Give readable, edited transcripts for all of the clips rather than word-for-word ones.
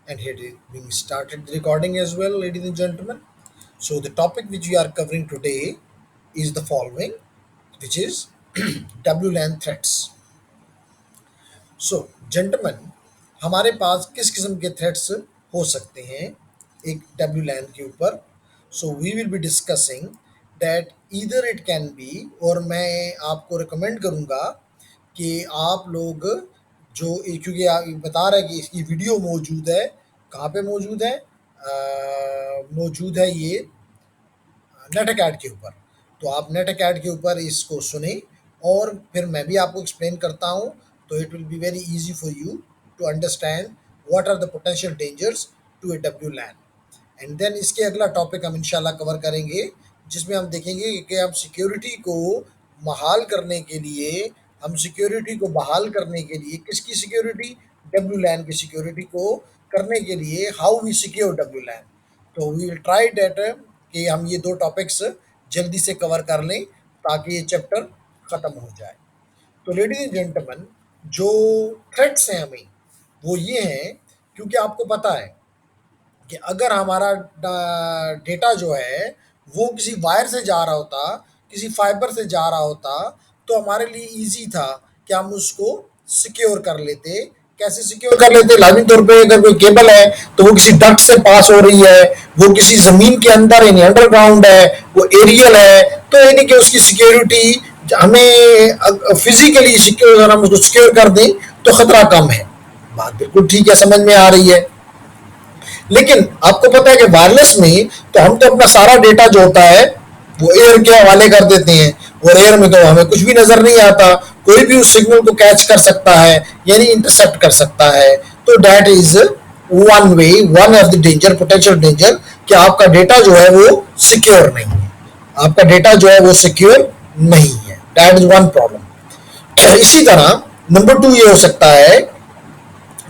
And here is being started the recording as well, ladies and gentlemen. So the topic which we are covering today is the following, which is WLAN threats. So gentleman, हमारे पास किस किस्म के threats हो सकते हैं एक W LAN के ऊपर. So we will be discussing that either it can be, और मैं आपको रिकमेंड करूंगा कि आप लोग जो क्योंकि आप बता रहे हैं कि इसकी वीडियो मौजूद है. कहाँ पे मौजूद है? मौजूद है ये नेट अकैड के ऊपर. तो आप नेट अकैड के ऊपर इसको सुने और फिर मैं भी आपको एक्सप्लेन करता हूँ. तो it will be very easy for you to understand what are the potential dangers to a W LAN. And then इसके अगला टॉपिक हम इंशाल्लाह कवर करेंगे, जिसमें हम देखेंगे कि हम सिक्योरिटी को बहाल करने के लिए किसकी सिक्योरिटी? डब्ल्यू लैन की सिक्योरिटी को करने के लिए how we secure W LAN. तो वी विल ट्राई डेट कि हम ये दो टॉपिक्स जल्दी से कवर कर लें ताकि ये चैप्टर ख़त्म हो जाए. तो लेडीज एंड जेंटलमैन, जो थ्रेट्स हैं हमें वो ये हैं, क्योंकि आपको पता है कि अगर हमारा डेटा जो है वो किसी वायर से जा रहा होता, किसी फाइबर से जा रहा होता, तो हमारे लिए इजी था कि हम उसको सिक्योर कर लेते. कैसे सिक्योर कर लेते? लाजमी तौर पे अगर कोई केबल है तो वो किसी डक्ट से पास हो रही है, वो किसी जमीन के अंदर यानी अंडरग्राउंड है, वो एरियल है, तो यानी कि उसकी सिक्योरिटी हमें फिजिकली सिक्योर, अगर हम उसको सिक्योर कर दें तो खतरा कम है. बात बिल्कुल ठीक है, समझ में आ रही है. लेकिन आपको पता है कि वायरलेस में तो हम तो अपना सारा डेटा जो होता है वो एयर के हवाले कर देते हैं, और एयर में तो हमें कुछ भी नजर नहीं आता. कोई भी उस सिग्नल को कैच कर सकता है यानी इंटरसेप्ट कर सकता है. तो that is one of the danger, potential danger, कि आपका डेटा जो है वो सिक्योर नहीं है. आपका डेटा जो है वो सिक्योर नहीं है. That is one problem. इसी तरह नंबर 2 ये हो सकता है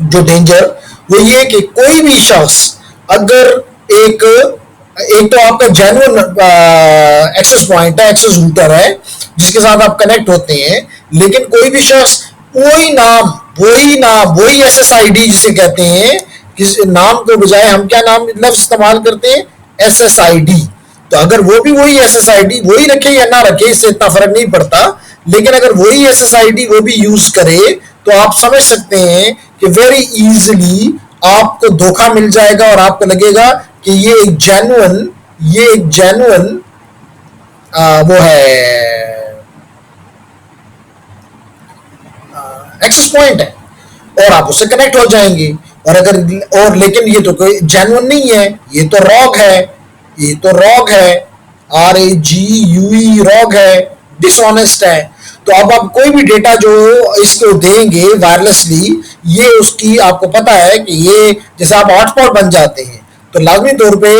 जो डेंजर, वो ये कि कोई भी शख्स अगर एक एक तो आपका जेन्युइन एक्सेस पॉइंट है, एक्सेस रूटर है जिसके साथ आप कनेक्ट होते हैं, लेकिन कोई भी शख्स वही SSID जिसे कहते हैं, किस नाम को बजाय हम क्या नाम लफ्ज इस्तेमाल करते हैं? SSID. तो अगर वो भी वही SSID वही रखे या ना रखे, इससे इतना फर्क नहीं पड़ता, लेकिन अगर वही SSID वो भी यूज करे तो आप समझ सकते हैं कि वेरी इजीली आपको धोखा मिल जाएगा और आपको लगेगा कि ये एक जेन्युइन वो है एक्सेस पॉइंट है, और आप उससे कनेक्ट हो जाएंगे. लेकिन ये तो कोई जेन्युइन नहीं है, ये तो रॉग है, RAGUE रॉग है, डिसऑनेस्ट है. तो अब आप कोई भी डेटा जो इसको देंगे वायरलेसली, ये उसकी आपको पता है कि ये जैसे आप हॉटस्पॉट बन जाते हैं, तो लाजमी तौर पे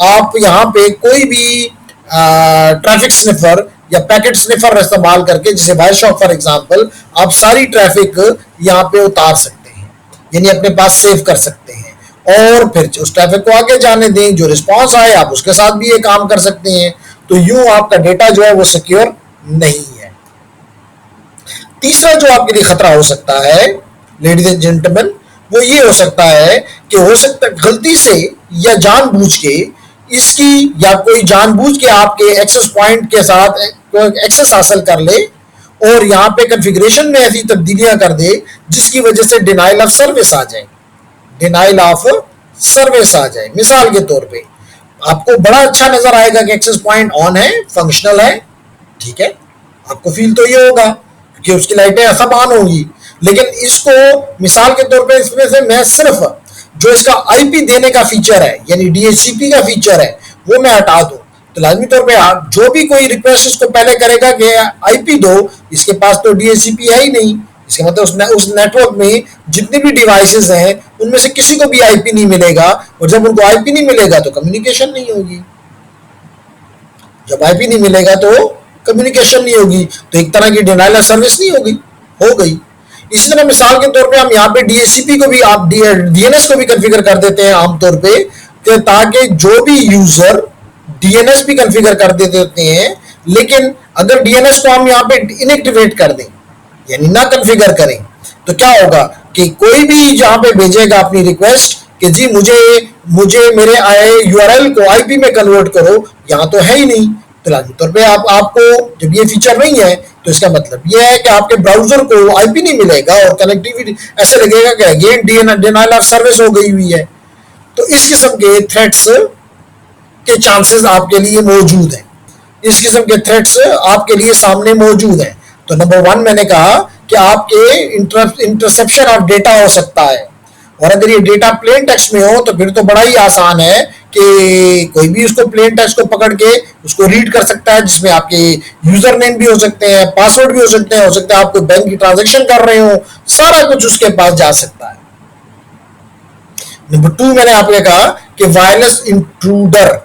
आप यहाँ पे कोई भी ट्रैफिक स्निफर या पैकेट स्निफर इस्तेमाल करके, जैसे वायरशॉक फॉर एग्जांपल, आप सारी ट्रैफिक यहाँ पे उतार सकते हैं यानी अपने पास सेव कर सकते हैं, और फिर उस ट्रैफिक को आगे जाने दें. जो रिस्पॉन्स आए आप उसके साथ भी ये काम कर सकते हैं. तो यूं आपका डेटा जो है वो सिक्योर नहीं है. तीसरा जो आपके लिए खतरा हो सकता है लेडीज एंड जेंटलमैन, वो ये हो सकता है कि हो सकता है गलती से या जानबूझ के इसकी, या कोई जानबूझ के आपके एक्सेस पॉइंट के साथ एक्सेस हासिल कर ले और यहाँ पे कॉन्फ़िगरेशन में ऐसी तब्दीलियां कर दे जिसकी वजह से डिनाइल ऑफ सर्विस आ जाए. मिसाल के तौर पे आपको बड़ा अच्छा नजर आएगा कि एक्सेस पॉइंट ऑन है, फंक्शनल है, ठीक है, आपको फील तो ये होगा कि उसकी लाइटें सब ऑन होंगी, लेकिन इसको मिसाल के तौर पे इसमें से मैं सिर्फ जो इसका IP देने का फीचर है यानी DHCP का फीचर है वो मैं हटा दूं, तो लाजमी तौर पे जो भी कोई रिक्वेस्ट इसको पहले करेगा कि IP दो, इसके पास तो DHCP है ही नहीं. इसका मतलब उस नेटवर्क में जितने भी डिवाइसेस हैं उनमें से किसी को भी IP नहीं मिलेगा, और जब उनको IP नहीं मिलेगा तो कम्युनिकेशन नहीं होगी. जब IP नहीं मिलेगा तो कम्युनिकेशन नहीं होगी, तो एक तरह की डिनाइल ऑफ सर्विस नहीं हो गई. इसी तरह मिसाल के तौर पे हम यहाँ पे DHCP को भी, आप DNS को भी कॉन्फ़िगर कर देते हैं आमतौर पे, ताकि जो भी यूजर DNS भी कॉन्फ़िगर कर देते हैं, लेकिन अगर DNS को हम यहाँ पे इनएक्टिवेट कर दें यानी ना कॉन्फ़िगर करें, तो क्या होगा कि कोई भी जहां पे भेजेगा अपनी रिक्वेस्ट कि जी मुझे मुझे मेरे यूआरएल को आईपी में कन्वर्ट करो, यहाँ तो है ही नहीं। तो लाजमी तौर पे आपको जब ये फीचर नहीं है तो इसका मतलब ये है कि आपके ब्राउजर को आईपी नहीं मिलेगा और कनेक्टिविटी ऐसे लगेगा कि अगेन डिनाइल ऑफ सर्विस हो गई हुई है। तो इस किस्म के थ्रेट्स के चांसेस आपके लिए मौजूद हैं, इस किस्म के थ्रेट्स आपके लिए सामने मौजूद हैं। तो नंबर 1 मैंने कहा कि आपके इंटरसेप्शन ऑफ डेटा हो सकता है, और अगर ये डेटा प्लेन टेक्स्ट में हो तो फिर तो बड़ा ही आसान है कि कोई भी उसको प्लेन टेक्स्ट को पकड़ के उसको रीड कर सकता है, जिसमें आपके यूजर नेम भी हो सकते हैं, पासवर्ड भी हो सकता है आप कोई बैंक की ट्रांजेक्शन कर रहे हो, सारा कुछ उसके पास जा सकता है। नंबर 2 मैंने आपको कहा कि वायरलेस इंट्रूडर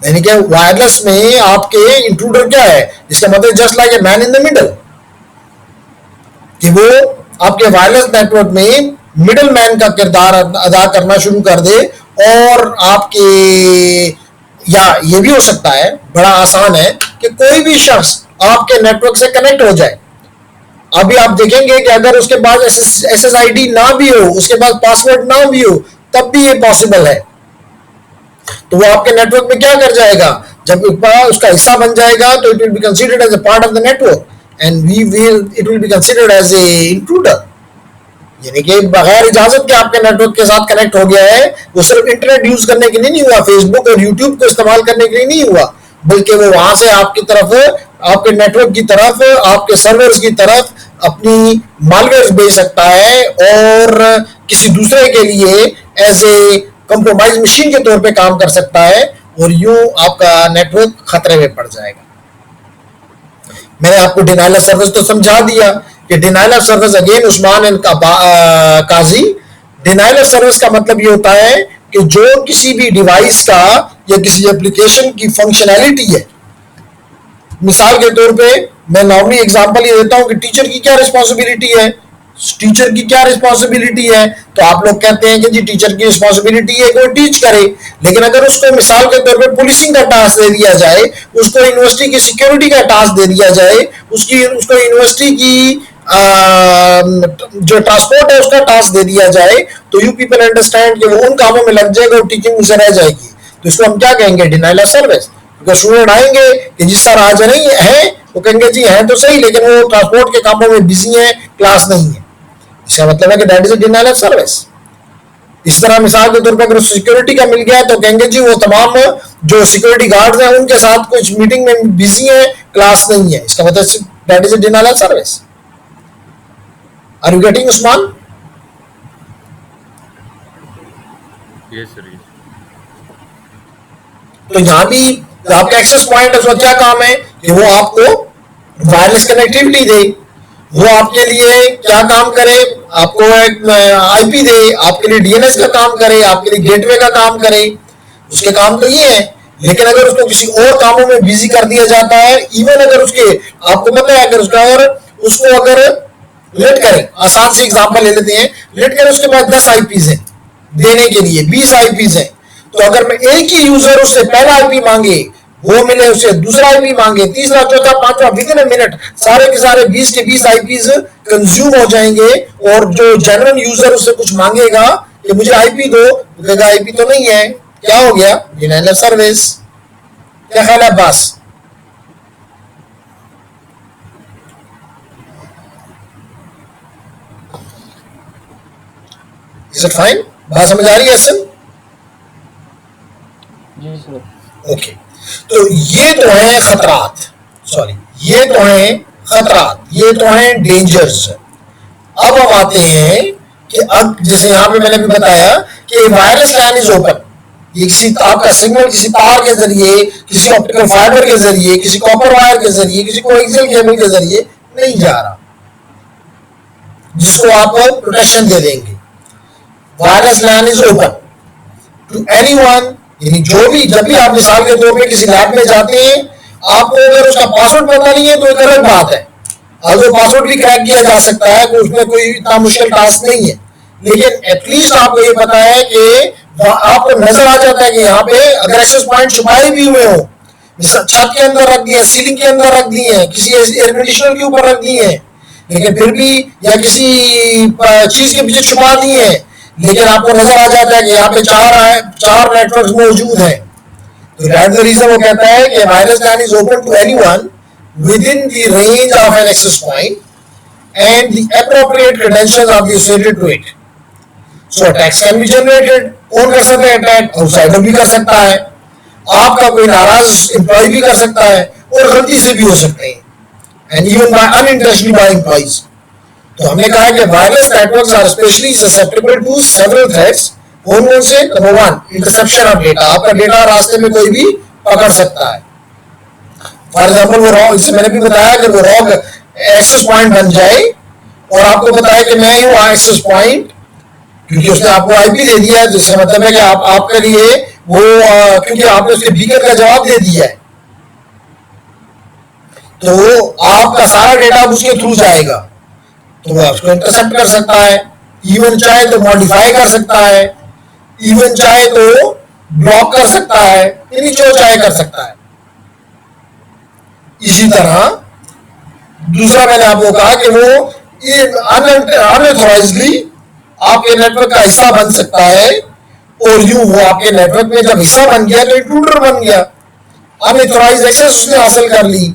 यानी कि वायरलेस में आपके इंट्रूडर क्या है, इसका मतलब just like a man in the middle, कि वो आपके वायरलेस नेटवर्क में मिडल मैन का किरदार अदा करना शुरू कर दे, और आपके या ये भी हो सकता है, बड़ा आसान है, कि कोई भी शख्स आपके नेटवर्क से कनेक्ट हो जाए। अभी आप देखेंगे कि अगर उसके पास SSID ना भी हो, उसके पास पासवर्ड ना भी हो, तब भी ये पॉसिबल है। तो वो आपके नेटवर्क में क्या कर जाएगा, जब उसका हिस्सा बन जाएगा तो it will be considered as a part of the network and it will be considered as a intruder. यानी कि बगैर इजाजत के आपके नेटवर्क के साथ कनेक्ट हो गया है। वो सिर्फ इंटरनेट यूज करने के लिए नहीं हुआ, फेसबुक और यूट्यूब को इस्तेमाल करने के लिए नहीं हुआ, बल्कि वो वहां से आपकी तरफ, आपके नेटवर्क की तरफ, आपके सर्वर्स की तरफ अपनी मालवेयर भेज सकता है और किसी दूसरे के लिए एज ए कंप्रोमाइज मशीन के तौर पे काम कर सकता है, और यूं आपका नेटवर्क खतरे में पड़ जाएगा। मैंने आपको डिनाइल ऑफ सर्विस तो समझा दिया कि denial of service again Usman and Qazi, denial of service का मतलब ये होता है कि जो किसी भी डिवाइस का या किसी एप्लीकेशन की फंक्शनैलिटी है, मिसाल के तौर पे मैं नॉर्मली एग्जांपल ये देता हूं कि टीचर की क्या रिस्पॉन्सिबिलिटी है, टीचर की क्या रिस्पॉन्सिबिलिटी है, तो आप लोग कहते हैं कि जी टीचर की रिस्पॉन्सिबिलिटी है कि वो टीच करे, लेकिन अगर उसको मिसाल के तौर पे पुलिसिंग का टास्क दे दिया जाए, उसको यूनिवर्सिटी की सिक्योरिटी का टास्क दे दिया जाए, उसको यूनिवर्सिटी की जो ट्रांसपोर्ट है उसका टास्क दे दिया जाए, तो यू पीपल अंडरस्टैंड कि वो उन कामों में लग जाएगा और टीचिंग उसे रह जाएगी। तो इसको हम क्या कहेंगे, डिनाइल ऑफ सर्विस। क्योंकि स्टूडेंट आएंगे कि जिस सर आज नहीं है, वो कहेंगे जी है तो सही, लेकिन वो ट्रांसपोर्ट के कामों में बिजी है, क्लास नहीं है। इसका मतलब है कि that is a denial of service. इस तरह मिसाल के तौर पर अगर सिक्योरिटी का मिल गया तो कहेंगे जी वो तमाम जो सिक्योरिटी गार्ड्स हैं उनके साथ कुछ मीटिंग में बिजी है, क्लास नहीं है। इसका मतलब that is a denial of service. Are you getting Usman? Yes sir. तो यहां भी आपका एक्सेस पॉइंट उसका क्या काम है कि वो आपको वायरलेस कनेक्टिविटी दे, वो आपके लिए क्या काम करे, आपको एक आईपी दे, आपके लिए डीएनएस का काम करे, आपके लिए गेटवे का काम करे, उसके काम तो ये है। लेकिन अगर उसको किसी और कामों में बिजी कर दिया जाता है, इवन अगर उसके, आपको पता है अगर उसका, और उसको अगर लेट करें, आसान से एग्जांपल ले लेते हैं, लेट करें उसके पास 10 आईपीज हैं देने के लिए, 20 आईपीज हैं, तो अगर मैं एक ही यूजर उससे पहला आईपी मांगे, वो मिले उसे दूसरा आईपी मांगे, तीसरा चौथा पांचवा, विद इन ए मिनट सारे के सारे 20 के 20 आईपीज कंज्यूम हो जाएंगे। और जो जनरल यूजर उससे कुछ मांगेगा कि मुझे आईपी दो, कहेगा आईपी तो नहीं है, क्या हो गया, डिनाइल ऑफ सर्विस। क्या ख्याल है अब्बास? Is it fine? बात समझ आ रही है असल? जी सर। ओके, तो ये तो है खतरात, सॉरी ये तो है खतरात, ये तो है डेंजर्स। अब हम आते हैं कि अब जैसे यहां पे मैंने भी बताया कि वायरलेस लैन इज ओपन, ये किसी आपका सिग्नल किसी तार के जरिए, किसी ऑप्टिकल फाइबर के जरिए, किसी कॉपर वायर के जरिए, किसी कोएक्सियल केबल के जरिए नहीं जा रहा, जिसको आप प्रोटेक्शन दे देंगे। Wireless LAN is open to anyone, यानी जो भी, जब भी आप मिसाल के तौर पे किसी लैब में जाते हैं, आपको अगर उसका पासवर्ड पता नहीं है तो एक अलग बात है, अगर पासवर्ड भी क्रैक किया जा सकता है, तो उसमें कोई इतना मुश्किल टास्क नहीं है, लेकिन एटलीस्ट आपको ये पता है कि आपको नजर आ जाता है कि यहाँ पे अगर एक्सेस पॉइंट छुपाए भी हुए हो, छत के अंदर रख दिए, सीलिंग के अंदर रख दिए, किसी एयर कंडीशनर के ऊपर रख दिए, लेकिन फिर भी या किसी चीज के पीछे छुपा दिए हैं, लेकिन आपको नजर आ जाता है कि यहाँ पे चार नेटवर्क मौजूद हैं, तो दैट द रीजन वो कहता है कि wireless LAN is open to anyone within the range of an access point and the appropriate credentials are associated to it. So attacks can be generated. कौन कर सकता है अटैक? आउटसाइडर भी कर सकता है, आपका कोई नाराज एम्प्लॉय भी कर सकता है, और गलती से भी हो सकते हैं, and even by unintentionally by employees. तो हमने कहा कि wireless networks are specially susceptible to several threats. कौन से? Number one, interception of data, आपका डेटा रास्ते में कोई भी पकड़ सकता है। फॉर एग्जाम्पल वो रॉन्ग, जैसे मैंने भी बताया कि वो रॉन्ग एक्सेस पॉइंट बन जाए और आपको बताया कि मैं ही हूँ एक्सेस पॉइंट, क्योंकि उसने आपको आईपी दे दिया है, जिसका मतलब है कि आपके लिए वो क्योंकि आपने उसके बीकन का जवाब दे दिया है, तो आपका सारा डेटा उसके थ्रू जाएगा, तो वह उसको इंटरसेप्ट कर सकता है, इवन चाहे तो मॉडिफाई कर सकता है, इवन चाहे तो ब्लॉक कर सकता है, यानी जो चाहे कर सकता है। इसी तरह दूसरा मैंने आपको कहा कि वो अनऑथराइजली आपके नेटवर्क का हिस्सा बन सकता है, और यूं वो आपके नेटवर्क में जब हिस्सा बन गया तो इंट्रूडर बन गया, अनऑथराइज्ड एक्सेस उसने हासिल कर ली,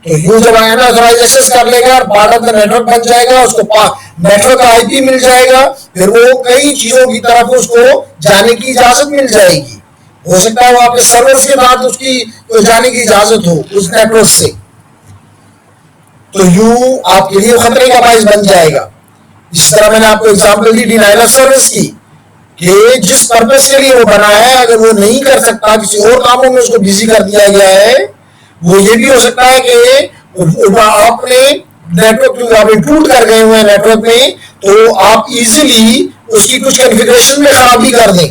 तो यूं जब अनऑथराइज्ड एक्सेस कर लेगा और पार्ट ऑफ द नेटवर्क बन जाएगा, उसको नेटवर्क का आईपी मिल जाएगा, फिर वो कई चीजों की तरफ उसको जाने की इजाजत मिल जाएगी। हो सकता है वो आपके सर्वर्स के साथ उसकी जाने की इजाजत हो उस नेटवर्क से, तो यूं आपके लिए खतरे का बाइस बन जाएगा। इस तरह मैंने आपको example the denial of service की, कि जिस पर्पस के लिए वो बना है अगर वो नहीं कर सकता, किसी और कामों में उसको बिजी कर दिया गया है, वो ये भी हो सकता है कि आपने नेटवर्क आप इंक्लूड कर गए हुए नेटवर्क में, तो आप इजीली उसकी कुछ कॉन्फ़िगरेशन में खराबी कर दें।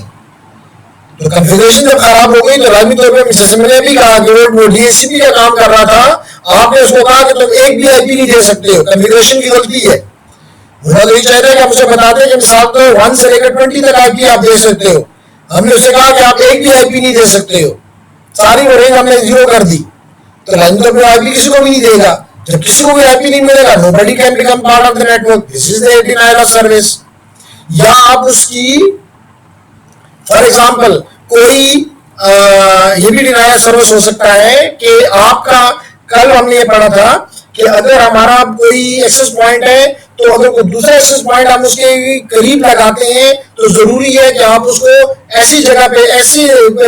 तो कॉन्फ़िगरेशन जब खराब हो गई तो लाजमी तौर पर जैसे मैंने भी कहा कि वो डीएचसीपी का काम कर रहा था, आपने उसको कहा कि तुम एक भी आईपी नहीं दे सकते हो, कॉन्फ़िगरेशन की गलती है। होना तो ये चाहते हैं कि आप उसे बताते हैं कि मिसाल तो 1 से लेकर 20 तक आईपी आप दे सकते हो, हमने उससे कहा कि आप एक भी आईपी नहीं दे सकते हो, सारी रेंज हमने जीरो कर दी, तो लाइन तो आईपी किसी को भी नहीं देगा। जब किसी को भी आईपी नहीं मिलेगा, nobody can become part of the network, this is the denial of service. या आप उसकी फॉर एग्जांपल कोई ये भी डिनायल ऑफ सर्विस हो सकता है कि आपका, कल हमने ये पढ़ा था कि अगर हमारा कोई एक्सेस पॉइंट है, तो अगर कोई दूसरा एक्सेस पॉइंट हम उसके करीब लगाते हैं, तो जरूरी है कि आप उसको ऐसी जगह पे, ऐसी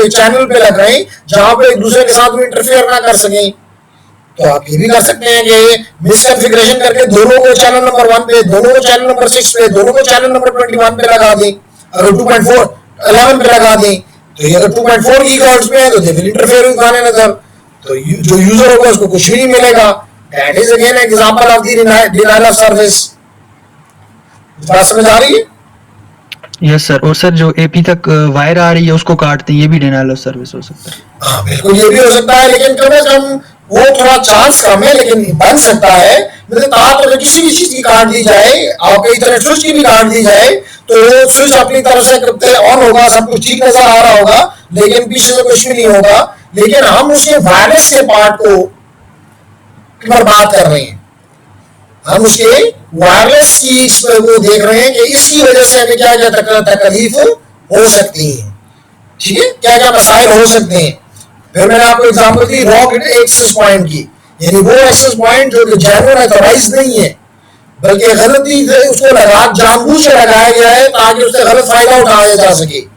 चैनल पे लगाएं जहां पे एक दूसरे के साथ इंटरफेयर ना कर सकें। तो आप ये भी कर सकते हैं कि मिसकॉन्फ़िगरेशन करके दोनों को चैनल नंबर 1 पे, दोनों को चैनल नंबर 6 पे, दोनों को चैनल नंबर 21 पे लगा दें। अगर 2.4 11 पे लगा दें, तो ये अगर 2.4 गीगाहर्ट्ज पे है तो they will interfere with one another, तो जो यूजर होगा उसको कुछ भी नहीं मिलेगा। That is again example of the denial of service. बात समझ आ रही है? Yes sir. और सर जो एपी तक वायर आ रही है उसको काटते हैं, ये भी डिनायल ऑफ सर्विस हो सकता है? हाँ बिल्कुल, ये भी हो सकता है, लेकिन कम से कम वो थोड़ा चांस कम है, लेकिन बन सकता है। मतलब तार तो किसी भी चीज की काट दी जाए, आपके इंटरनेट स्विच की भी काट दी जाए, तो वो स्विच अपनी तरफ से ऑन होगा, सब कुछ ठीक नजर आ रहा होगा, लेकिन पीछे से कुछ भी नहीं होगा। लेकिन हम उसके वायरलेस के पार्ट को पर बात कर रहे हैं, हम उसके वायरलेस की वो देख रहे हैं कि इसकी वजह से हमें क्या क्या तकलीफ हो सकती है, ठीक है, क्या क्या मसाइल हो सकते हैं। फिर मैंने आपको एग्जांपल दी रॉन्ग एक्सेस पॉइंट की, यानी वो एक्सेस पॉइंट जो जेन्युइन ऑथराइज्ड नहीं है, बल्कि गलती से उसको जानबूझ के लगाया गया है ताकि उससे गलत फायदा उठाया जा सके।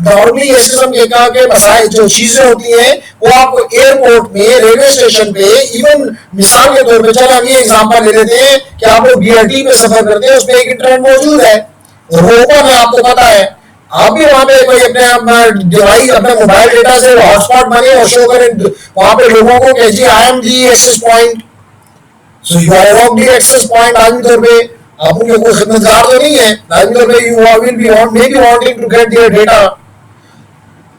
नॉर्मली ऐसे किस्म के कहा के मसाइल जो चीजें होती हैं, वो आपको एयरपोर्ट में, रेलवे स्टेशन पे, इवन मिसाल के तौर पे चलो हम ये एग्जांपल ले लेते हैं कि आप लोग बीआरटी पे सफर करते हैं, उसमें एक इंटरनेट मौजूद है और वो ओपन है, आपको पता है, आप भी वहां पे कोई अपने डिवाइस, अपने मोबाइल डेटा से हॉटस्पॉट बने और शो करें वहां पे लोगों को कि जी I am the access point, so you are wrong the access point. आदमी तौर पे आप उनके कोई खिदमतगार तो नहीं है, आदमी तौर पे you will be maybe wanting to get their data,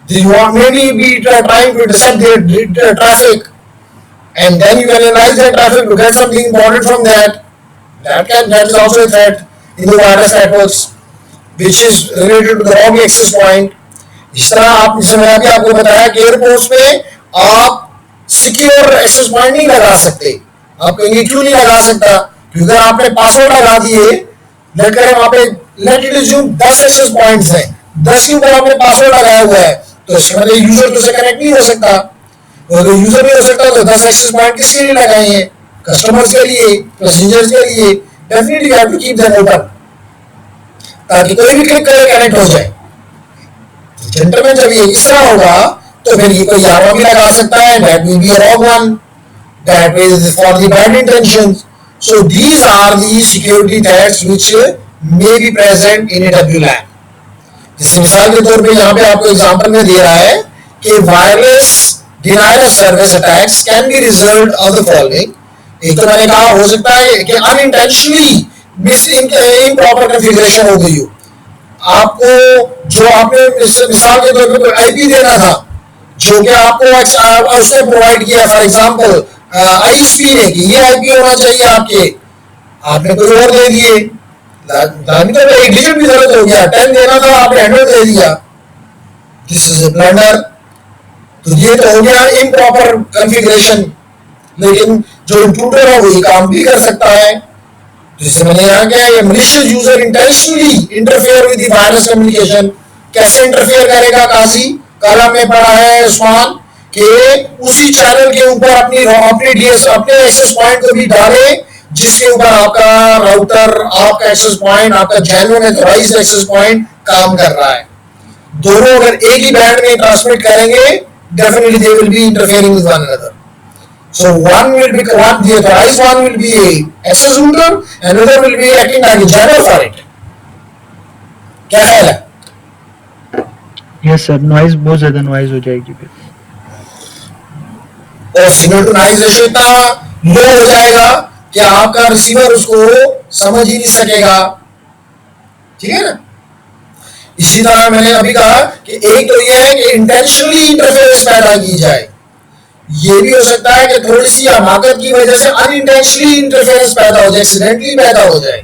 you are maybe be trying to intercept their traffic, and then you analyze their traffic to get something important from that. That is also a threat in the wireless networks, which is related to the wrong access point. इस तरह आप, जैसे मैंने अभी आपको बताया कि airports पे आप सिक्योर एक्सेस पॉइंट नहीं लगा सकते, आप कहेंगे क्यों नहीं लगा सकता, क्योंकि अगर आपने पासवर्ड लगा दिए, लेट करें वहां पे let it assume 10 access points हैं, 10 के ऊपर आपने पासवर्ड लगाया हुआ है, तो इसके मतलब यूजर तो से कनेक्ट नहीं हो सकता, और अगर यूजर नहीं हो सकता तो 10 एक्सेस पॉइंट किसके लिए लगाए हैं, कस्टमर्स के लिए, पैसेंजर्स के लिए, definitely you have to keep them open ताकि कोई भी क्लिक करे कनेक्ट हो जाए। जेंटलमैन जब ये इस तरह होगा तो फिर ये कोई यावा भी लगा सकता है, that will be a wrong one, that is for the bad intentions. So these are the security threats which may be present in a WLAN. जैसे मिसाल के तौर पे यहाँ पे आपको एग्जांपल में दे रहा है कि wireless denial of service attacks can be result of the following. एक तो मैंने कहा हो सकता है कि अनइंटेंशनली इम्प्रॉपर कॉन्फ़िगरेशन हो गई हो, आपको जो आपने मिसाल के तौर पे कोई आईपी देना था जो कि आपको उसने प्रोवाइड किया, फॉर एग्जांपल आईएसपी ने कि ये आईपी होना चाहिए आपके, आपने कोई और दे दिए, तो एक डिजिट भी गलत हो गया, 10 देना था आपने 100 दे दिया, दिस इज अ ब्लंडर। तो ये तो हो गया इम्प्रॉपर कॉन्फ़िगरेशन, लेकिन जो इंट्रूडर है वो ये काम भी कर सकता है। तो जैसे मैंने यहाँ क्या है, malicious user intentionally interfere with the wireless communication. कैसे इंटरफेयर करेगा काजी, कल हमने पढ़ा है उस्मान कि उसी चैनल के ऊपर अपने एक्सेस पॉइंट को भी डाले जिसके ऊपर आपका राउटर, आपका एक्सेस पॉइंट, आपका जेन्युइन ऑथराइज्ड एक्सेस पॉइंट काम कर रहा है। दोनों अगर एक ही बैंड में ट्रांसमिट करेंगे, definitely they will be interfering with one another. So one will be the authorized one will be a access router, another will be acting like a channel for it. क्या ख्याल है? Yes sir, noise बहुत ज्यादा noise हो जाएगी फिर, और signal to noise ratio इतना लो हो जाएगा कि आपका रिसीवर उसको समझ ही नहीं सकेगा, ठीक है ना। इसी तरह मैंने अभी कहा कि एक तो यह है कि इंटेंशनली इंटरफेरेंस पैदा की जाए, ये भी हो सकता है कि थोड़ी सी हमाकत की वजह से अनइंटेंशनली इंटरफेरेंस पैदा हो जाए, एक्सीडेंटली पैदा हो जाए।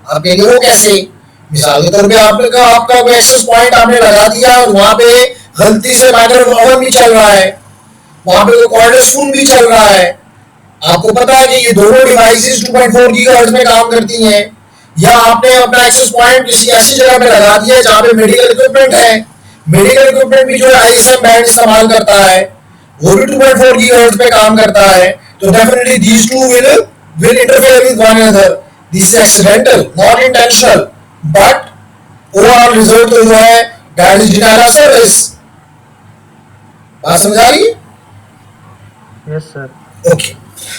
आप कहेंगे वो कैसे, मिसाल के तौर पे आपने कहा आपका कोई एक्सेस पॉइंट आपने लगा दिया और वहां पे गलती से माइक्रोवेव ओवन भी चल रहा है, वहां पे कॉर्डलेस फोन भी चल रहा है, आपको पता है कि ये दोनों डिवाइसेस 2.4 गीगाहर्ट्ज में काम करती हैं, या आपने अपना एक्सेस पॉइंट किसी ऐसी जगह पे लगा दिया जहां पे मेडिकल इक्विपमेंट है, मेडिकल इक्विपमेंट भी जो है आईएसएम बैंड इस्तेमाल करता है, वो भी 2.4 गीगाहर्ट्ज पे काम करता है, तो definitely these two will interfere with one another. This is accidental, not intentional, but overall result तो जो है that is denial of service. बात समझ आ रही है? Yes sir. ओके,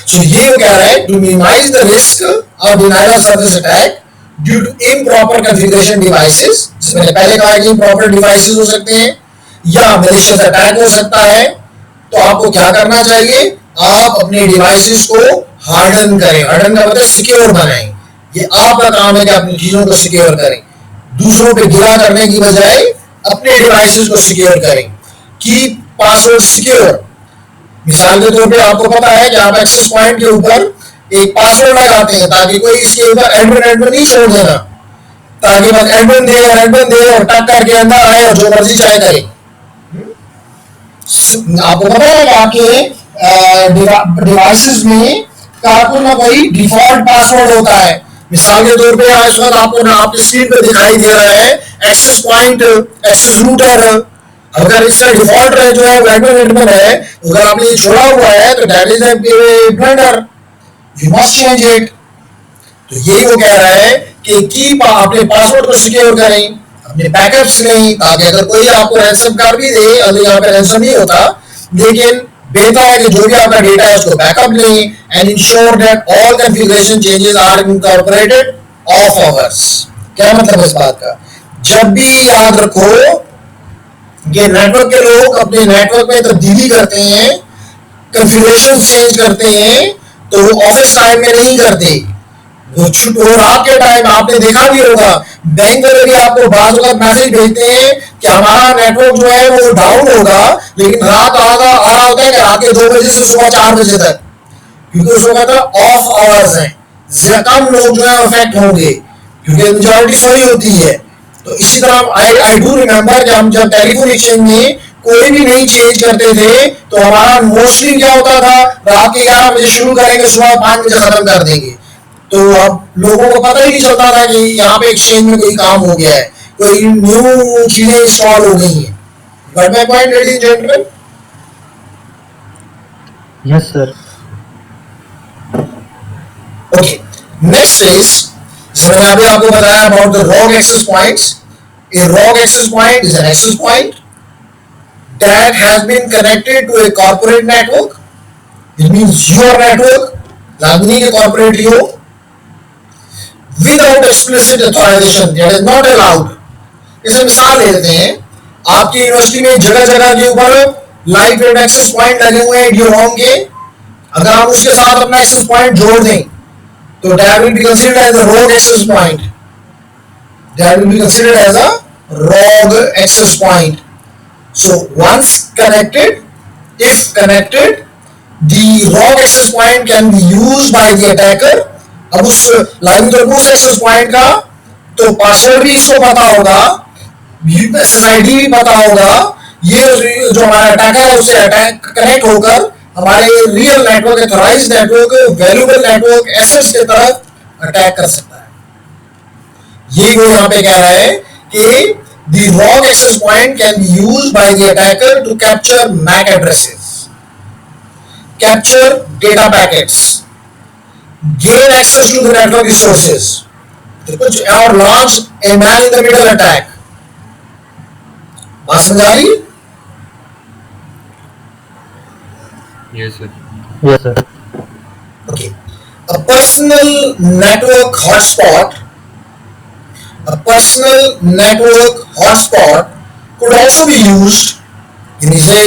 सो ये कह रहा है to minimize the risk of denial of service attack due to improper configuration devices, जिसमें मैंने पहले कहा कि इम्प्रॉपर डिवाइसेस हो सकते हैं या मैलिशियस अटैक हो सकता है। तो आपको क्या करना चाहिए, आप अपने डिवाइसेस को हार्डन करें, हार्डन का मतलब सिक्योर बनाएं। ये आपका काम है कि अपनी चीजों को सिक्योर करें, दूसरों पे गिरा करने की बजाय अपने डिवाइसेस को सिक्योर करें। Keep password secure. मिसाल के तौर पे आपको पता है कि आप एक्सेस पॉइंट के ऊपर एक पासवर्ड लगाते हैं ताकि कोई इसके ऊपर एडमिन नहीं छोड़ देना, ताकि बस एडमिन दे और टक करके अंदर आए और जो मर्जी चाहे करे। आपको पता है कि आपके डिवाइसेस में कोई ना कोई डिफॉल्ट पासवर्ड होता है। मिसाल के तौर पे इस वक्त आपको ना आपकी स्क्रीन पे दिखाई दे रहा है एक्सेस पॉइंट, एक्सेस रूटर। अगर इसका डिफॉल्ट जो है एडमिन है, अगर आपने ये छोड़ा हुआ है तो that is a blunder, you must change it. तो यही वो कह रहा है कि कीप अपने पासवर्ड को सिक्योर करें, अपने बैकअप्स लें, ताकि अगर कोई आपको रैंसम कर भी दे, अभी यहाँ पे रैंसम नहीं होता, लेकिन बेहतर है कि जो भी आपका डेटा है उसको बैकअप लें and ensure that all configuration changes are incorporated off hours. क्या मतलब इस बात का, जब भी याद रखो कि नेटवर्क के लोग अपने नेटवर्क में तब्दीली करते हैं, कॉन्फ़िगरेशन चेंज करते हैं, तो वो ऑफिस टाइम में नहीं करते, वो रात के टाइम आपने देखा भी होगा, बैंक वाले भी आपको बाज़ वक़्त मैसेज भेजते हैं कि हमारा नेटवर्क जो है वो डाउन होगा, लेकिन रात आ रहा होता है कि रात के 2 बजे से सुबह 4 बजे तक, क्योंकि उस वक्त ऑफ आवर्स हैं, कम लोग जो है अफेक्ट होंगे क्योंकि मेजॉरिटी सोई होती है। तो इसी तरह आई डू रिमेम्बर कि हम जब टेलीफोन एक्सचेंज में कोई भी नहीं चेंज करते थे तो हमारा मोस्टली क्या होता था, रात के 11 बजे शुरू करेंगे, सुबह 5 बजे खत्म कर देंगे। तो अब लोगों को पता ही नहीं चलता था कि यहाँ पे एक्सचेंज में कोई काम हो गया है, कोई न्यू चीजें इंस्टॉल हो गई हैं। But my point, ladies and gentleman. Yes sir. Okay, next is, जैसे मैंने अभी आपको बताया about the rogue access points. A ROG access point is an access point that has been connected to a corporate network. It means your network, लाजमी के corporate हो, without explicit authorization, that is not allowed. इसे मिसाल ले लेते हैं, आपकी university में जगह जगह के ऊपर लाइट वेट एक्सेस पॉइंट लगे हुए हैं DROM के। अगर आप उसके साथ अपना एक्सेस पॉइंट जोड़ दें तो that will be considered as a ROG access point. That will be considered as a ROG access point. So once connected, if connected, the ROG access point can be used by the attacker. अब उस line तो उस access point का तो password भी इसको पता होगा, SSID भी पता होगा, ये जो हमारा अटैकर है उससे अटैक कनेक्ट होकर हमारे real network, authorised network, valuable network assets की तरफ अटैक कर सकता है। ये वो यहाँ पे कह रहा है कि the ROG access point can be used by the attacker to capture MAC addresses, capture data packets, gain access to the network resources, or launch a man-in-the-middle attack. बात समझ आ रही है? Yes, sir. Yes sir. Okay. A personal network hotspot, a personal network hotspot could also be used. जैसे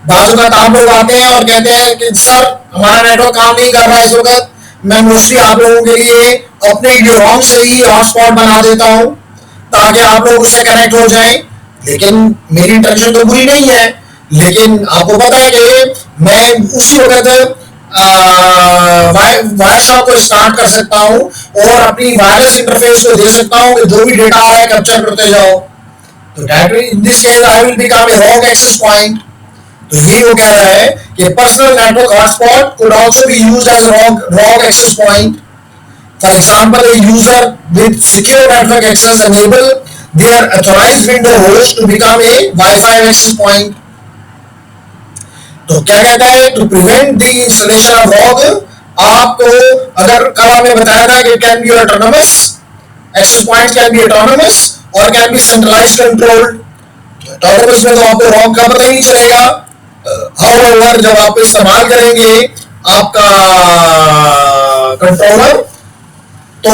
बाजू का आप लोग आते हैं और कहते हैं कि सर हमारा नेटवर्क काम नहीं कर रहा है इस वक्त, मैं मोस्टली आप लोगों के लिए अपने DROM से ही हॉटस्पॉट बना देता हूं ताकि आप लोग उससे कनेक्ट हो जाएं। लेकिन मेरी इंटेंशन तो बुरी नहीं है, लेकिन आपको पता है कि मैं उसी वक्त वायर शॉप को स्टार्ट कर सकता हूं और अपनी वायरलेस इंटरफेस को दे सकता हूं कि जो भी डेटा आ रहा है कैप्चर करते जाओ। तो that in this case I will become a ROG access point. तो यही वो कह रहा है कि personal network hotspot could also be used as ROG access point. For example, a user with secure network access enable their authorized window host to become a Wi-Fi access point. तो क्या कहता है, to prevent the installation of ROG, आपको अगर कल हमने बताया था कि can be autonomous, access points can be autonomous और can be centralized controlled. Autonomous में तो आपको ROG का पता ही नहीं चलेगा। हाउएवर जब आप इस्तेमाल करेंगे आपका कंट्रोलर, तो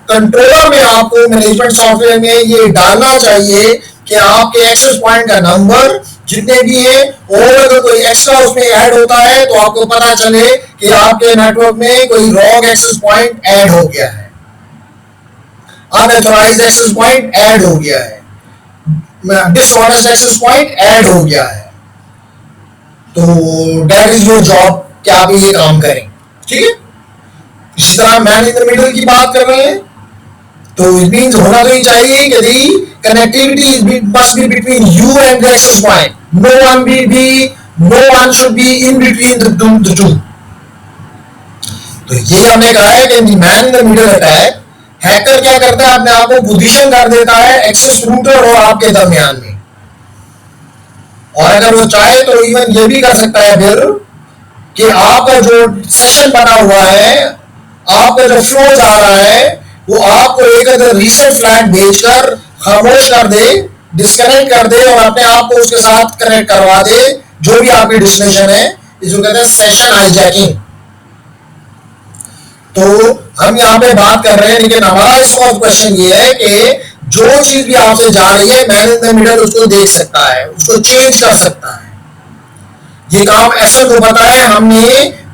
कंट्रोलर में आपको मैनेजमेंट सॉफ्टवेयर में ये डालना चाहिए कि आपके एक्सेस पॉइंट का नंबर जितने भी है, और अगर कोई एक्स्ट्रा उसमें ऐड होता है तो आपको पता चले कि आपके नेटवर्क में कोई ROG एक्सेस पॉइंट ऐड हो गया है, अनऑथराइज्ड एक्सेस पॉइंट ऐड हो गया है, डिसऑनेस्ट एक्सेस पॉइंट ऐड हो गया है। तो दैट इज योर जॉब कि आप ये काम करें, ठीक है। इसी तरह मैन इन द मिडल की बात कर रहे हैं, तो इट मींस होना तो ही चाहिए कि the connectivity must be between you and the access point, no one should be in between the two. तो ये हमने कहा है कि man in the middle attack, hacker क्या करता है, अपने आप को पोजीशन कर देता है एक्सेस रूटर और आपके दरमियान में, और अगर वो चाहे तो इवन ये भी कर सकता है फिर कि आपका जो सेशन बना हुआ है, आपका जो फ्लो जा रहा है, वो आपको एक अगर रीसेट फ्लैग भेजकर खामोश कर दे, डिस्कनेक्ट कर दे और अपने आप को उसके साथ कनेक्ट करवा दे जो भी आपकी डेस्टिनेशन है। इसको कहते हैं सेशन हाईजैकिंग। तो हम यहाँ पे बात कर रहे हैं, लेकिन हमारा इस वक्त क्वेश्चन ये है कि जो चीज भी आपसे जा रही है, मैन इन द मिडल उसको देख सकता है, उसको चेंज कर सकता है। ये काम ऐसा को पता है, हमने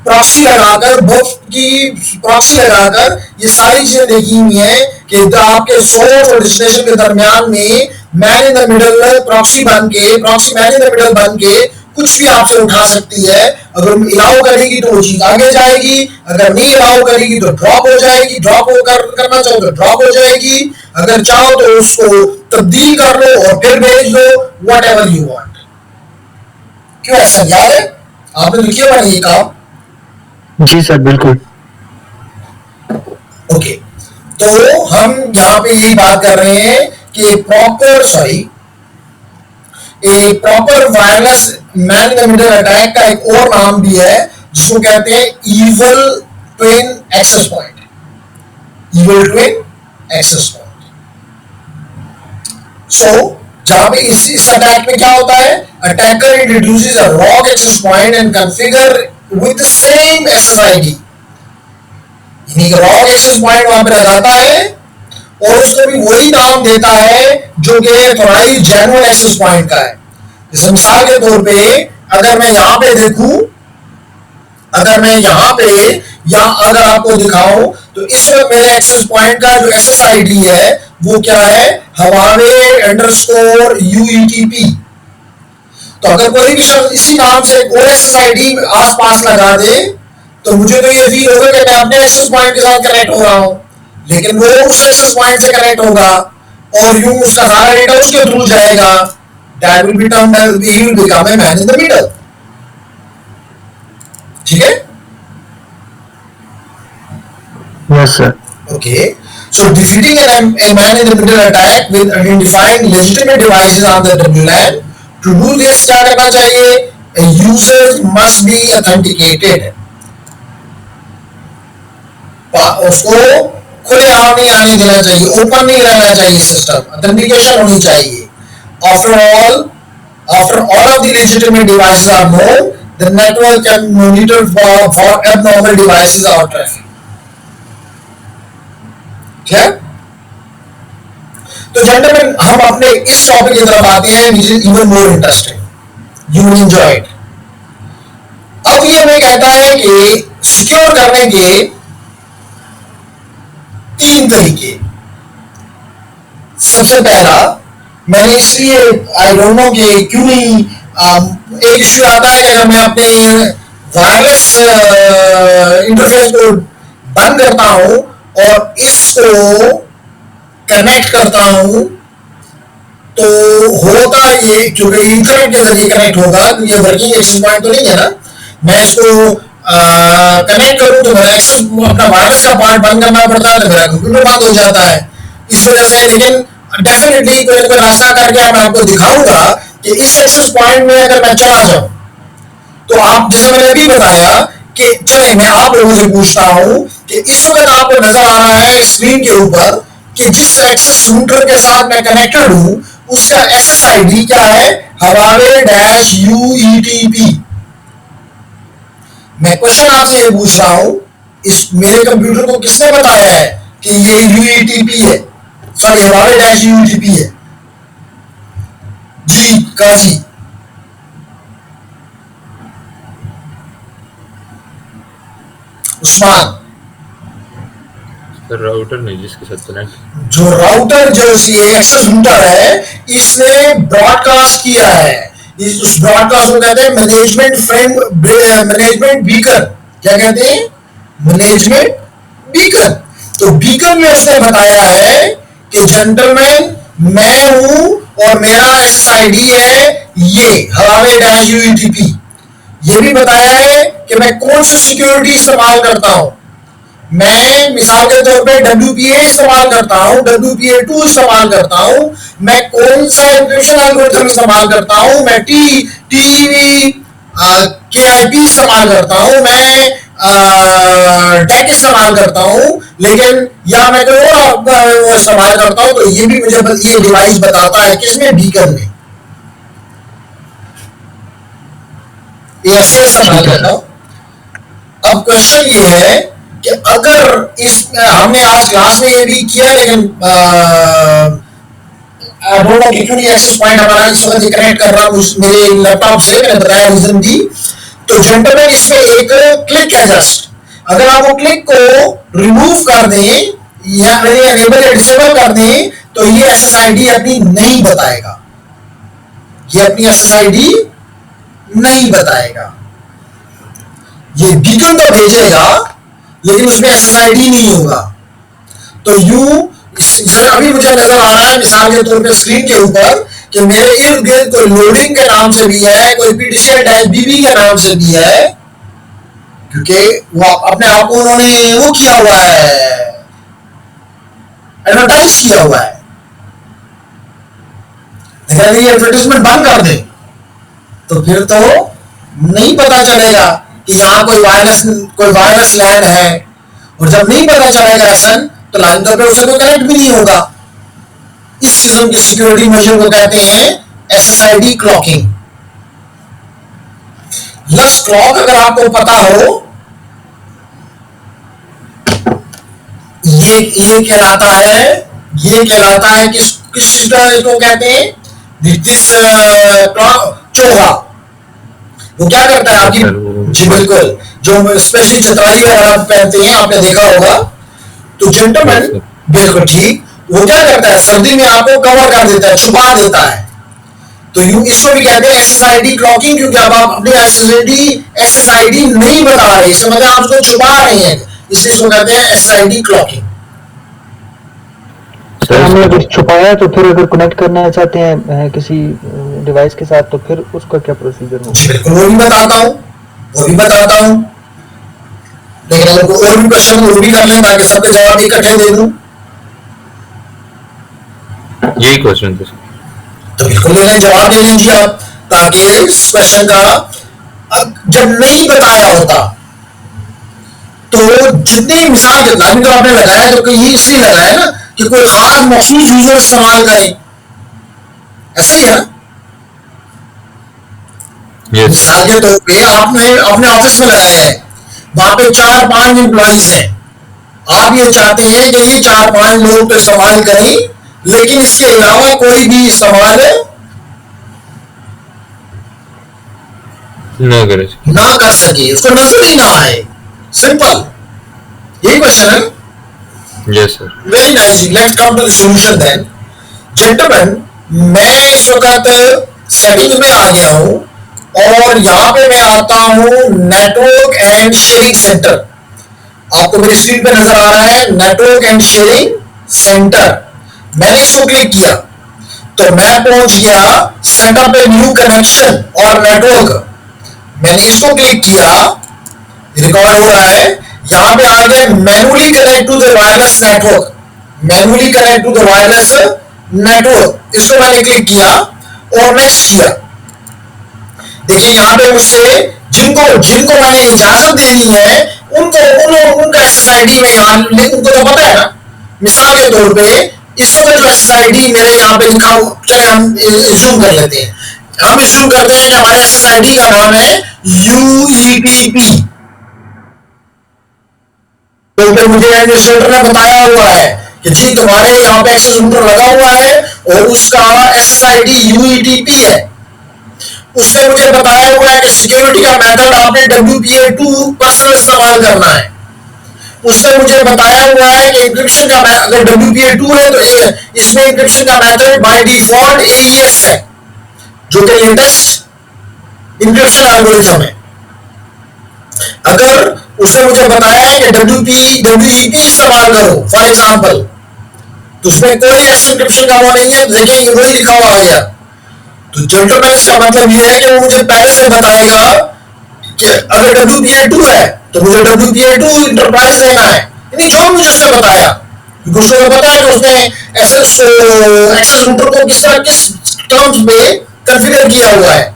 प्रॉक्सी लगाकर, बफ की प्रॉक्सी लगाकर ये सारी चीजें देखी हुई है कि आपके सोर्स और डेस्टिनेशन के दरमियान में man in the middle proxy man in the middle बन के कुछ भी आपसे उठा सकती है। अगर अलाउ करेगी तो वो चीज आगे जाएगी, अगर नहीं अलाउ करेगी तो ड्रॉप हो जाएगी, करना चाहो तो ड्रॉप हो जाएगी, अगर चाहो तो उसको तब्दील कर लो और फिर भेज दो, व्हाटएवर यू वांट। क्यों ऐसा याद है? आपने तो किया ये काम। जी सर बिल्कुल। ओके, तो हम यहां पे यही बात कर रहे हैं कि एक proper wireless man in the middle attack का एक और नाम भी है जिसको कहते हैं evil twin access point. Evil twin access point. सो जहां पे इस अटैक में क्या होता है, attacker introduces a rogue access point and configure with the same SSID. यानी रॉग एक्सेस पॉइंट वहां पे लगाता है और उसको भी वही नाम देता है जो कि थोड़ाई जेन्युइन एक्सेस पॉइंट का है। जैसे मिसाल के तौर पे अगर मैं यहां पे देखूं, अगर मैं यहां पे या अगर आपको दिखाऊं तो इस वक्त मेरे एक्सेस पॉइंट का जो एसएसआईडी है वो क्या है, हवावे अंडरस्कोर यूईटीपी। तो अगर कोई भी शब्द इसी नाम से कोई एसएसआईडी आसपास लगा दे तो मुझे तो ये फील होगा कि मैं अपने एक्सेस पॉइंट के साथ कनेक्ट हो रहा हूं, लेकिन वो उस एक्सेस पॉइंट से कनेक्ट होगा और यूं उसका सारा डेटा उसके थ्रू जाएगा। That will be termed as he will become a man in the middle. ठीक है? Yes sir. Okay, so defeating a man in the middle attack with identifying legitimate devices on the WLAN. To do this क्या करना चाहिए? A user must be authenticated. उसको खुले आम नहीं आने देना चाहिए, ओपन नहीं रहना चाहिए सिस्टम, ऑथेंटिकेशन होनी चाहिए। After all of the legitimate devices are known, the network can monitor for abnormal devices or traffic. क्या? तो जेंटलमैन हम अपने इस टॉपिक की तरफ आते हैं which is even more interesting. You will enjoy it. अब ये हमें कहता है कि सिक्योर करने के 3 तरीके। सबसे पहला, मैंने इसलिए आई डोंट नो कि क्यों नहीं, एक इश्यू आता है कि अगर मैं अपने वायरलेस इंटरफेस को बंद करता हूं और इसको कनेक्ट करता हूं तो होता ये, क्योंकि इंटरनेट के जरिए कनेक्ट होगा, क्योंकि वर्किंग एक्सेस पॉइंट तो नहीं है ना, मैं इसको कनेक्ट करूं तो मेरा एक्सेस, अपना वायरलेस का पार्ट बंद करना पड़ता है तो मेरा कंप्यूटर बंद हो जाता है इस वजह से। लेकिन डेफिनेटली कोई ना कोई रास्ता करके मैं आपको दिखाऊंगा कि इस एक्सेस पॉइंट में अगर मैं चला जाऊं तो आप, जैसे मैंने अभी बताया कि चले मैं आप लोगों से पूछता हूं कि इस वक्त आपको नजर आ रहा है स्क्रीन के ऊपर कि जिस एक्सेस रूटर के साथ मैं कनेक्टेड हूं उसका एसएसआईडी क्या है, हवावे डैश यूईटीपी। मैं क्वेश्चन आपसे ये पूछ रहा हूं, इस मेरे कंप्यूटर को किसने बताया है कि ये यूईटीपी है, सॉरी हवावे डैश यूईटीपी है? जी काजी, उस्मान। राउटर नहीं जिसके साथ कनेक्ट, जो राउटर, जो ये एक्सेस रूटर है, इसने ब्रॉडकास्ट किया है। उस ब्रॉडकास्ट को कहते हैं मैनेजमेंट बीकन। क्या कहते हैं? Management beacon. तो बीकन में उसने बताया है कि जेंटलमैन मैं हूं और मेरा एसएसआईडी है ये हवावे डैश यूईटीपी। ये भी बताया है कि मैं कौन सी सिक्योरिटी इस्तेमाल करता हूं। मैं मिसाल के तौर पे WPA इस्तेमाल करता हूं, WPA2 इस्तेमाल करता हूं, मैं कौन सा एन्क्रिप्शन एल्गोरिथम इस्तेमाल करता हूं, मैं TEV KIP इस्तेमाल करता हूं, मैं DEC इस्तेमाल करता हूं, लेकिन या मैं कोई और इस्तेमाल करता हूं। तो ये भी मुझे ये डिवाइस बताता है किसमें, बीकन में। ये ऐसे इस्तेमाल करता हूं। अब क्वेश्चन ये है कि अगर इस, हमने आज क्लास में ये भी किया, लेकिन क्यों एक्सेस पॉइंट हमारा इस वक्त कनेक्ट कर रहा हूं मेरे लैपटॉप से, मैंने बताया रीजन भी। तो जेंटलमैन इसमें एक क्लिक है जस्ट, अगर आप वो क्लिक को रिमूव कर दें या एनेबल या डिसेबल कर दें तो ये एसएसआईडी अपनी नहीं बताएगा, ये अपनी एसएसआईडी नहीं बताएगा। ये बीकन तो भेजेगा लेकिन उसमें एसएसआईडी नहीं होगा। तो यूं अभी मुझे नजर आ रहा है मिसाल के तौर पे स्क्रीन के ऊपर कि मेरे इर्द गिर्द कोई लोडिंग के नाम से भी है, कोई पीटीसीएल डैश बीबी के नाम से भी है, क्योंकि वो अपने आप को उन्होंने वो किया हुआ है, एडवर्टाइज किया हुआ है। अगर ये एडवर्टाइजमेंट बंद कर दे तो फिर तो नहीं पता चलेगा कि यहाँ कोई वायरस लैंड है, और जब नहीं पता चलेगा ऐसा तो लाइन तौर पर उसे कोई कनेक्ट भी नहीं होगा। इस किस्म की सिक्योरिटी मेजर को कहते हैं एसएसआईडी क्लॉकिंग। लस क्लॉक अगर आपको पता हो, ये कहलाता है किस किस इसको कहते हैं, दिस चोगा। वो क्या करता है आपकी, जी बिल्कुल, जो स्पेशली चतराली वगैरह आप पहनते हैं, आपने देखा होगा। तो जेंटलमैन बिल्कुल ठीक, वो क्या करता है सर्दी में आपको कवर कर देता है, छुपा देता है। तो इसको भी कहते हैं एसएसआईडी क्लॉकिंग, क्योंकि अब आप अपनी एसएसआईडी नहीं बता रहे, इसका मतलब आप उसको छुपा रहे हैं, इसलिए इसको कहते हैं एसएसआईडी क्लॉकिंग। सर हमने अगर छुपाया तो फिर अगर कनेक्ट करना चाहते हैं किसी डिवाइस के साथ तो फिर उसका क्या प्रोसीजर होगा? जी बिल्कुल, वो भी बताता हूँ, लेकिन अगर कोई और भी क्वेश्चन वो भी कर लें ताकि सबके जवाब इकट्ठे दे दूं। यही क्वेश्चन था तो बिल्कुल ले लें, जवाब दे लीजिए आप, ताकि इस क्वेश्चन का जब नहीं बताया होता तो जितनी मिसाल के लाइन तो आपने लगाया तो ये इसलिए लगाया ना कि कोई खास मखसूस यूजर इस्तेमाल करे, ऐसा ही है ना। मिसाल के तौर पे आपने अपने ऑफिस में लगाया है, वहां पे 4-5 एम्प्लॉइज हैं, आप ये चाहते हैं कि ये 4-5 लोग तो इस्तेमाल करें, लेकिन इसके अलावा कोई भी इस्तेमाल ना कर सके, उसको नजर ही ना आए। सिंपल, यही क्वेश्चन है। Yes sir. Very nice, let's come to the solution then. Gentleman, मैं इस वक्त सेटिंग्स में आ गया हूं और यहां पे मैं आता हूं नेटवर्क एंड शेयरिंग सेंटर। आपको मेरी स्क्रीन पे नजर आ रहा है नेटवर्क एंड शेयरिंग सेंटर। मैंने इसको क्लिक किया तो मैं पहुंच गया सेटअप ए न्यू कनेक्शन और नेटवर्क। मैंने इसको क्लिक किया, रिकॉर्ड हो रहा है, यहां पे आ गया manually connect to the wireless network, manually connect to the wireless network. इसको मैंने क्लिक किया और नेक्स्ट किया। देखिए यहां पे मुझसे जिनको मैंने इजाजत देनी है उनका एसएसआईडी में यहां उनको तो पता है ना। मिसाल के तौर पे इस वक्त जो एसएसआईडी मेरे यहां पे लिखा, चले हम जूम कर लेते हैं, हम जूम करते हैं कि हमारे एसएसआईडी का नाम है यूईटीपी। तो मुझे एडमिनिस्ट्रेटर ने बताया हुआ है कि जी तुम्हारे यहाँ पे एक्सेस रूटर लगा हुआ है और उसका एसएसआईडी यूईटीपी है। उसने मुझे बताया हुआ है कि सिक्योरिटी का मेथड आपने WPA2 पर्सनल इस्तेमाल करना है। उसने मुझे बताया हुआ है कि इंक्रिप्शन का अगर WPA2 है तो इसमें इंक्रिप्शन का मेथड बाय डिफॉल्ट AES है, जो कि लेटेस्ट इंक्रिप्शन एल्गोरिथम है। अगर उसने मुझे बताया है कि WEP इस्तेमाल करो फॉर एग्जांपल, तो उसमें कोई ऐसा इंक्रिप्शन का वो नहीं है। देखिए वही लिखा हुआ आ गया। तो जेंटलमैन इसका मतलब ये है कि वो मुझे पहले से बताएगा कि अगर WPA2 है तो मुझे WPA2 इंटरप्राइज लेना है, यानी जो मुझे उसने बताया, क्योंकि उसको पता है कि उसने एक्सेस रूटर को किस टर्म्स में कॉन्फ़िगर किया हुआ है।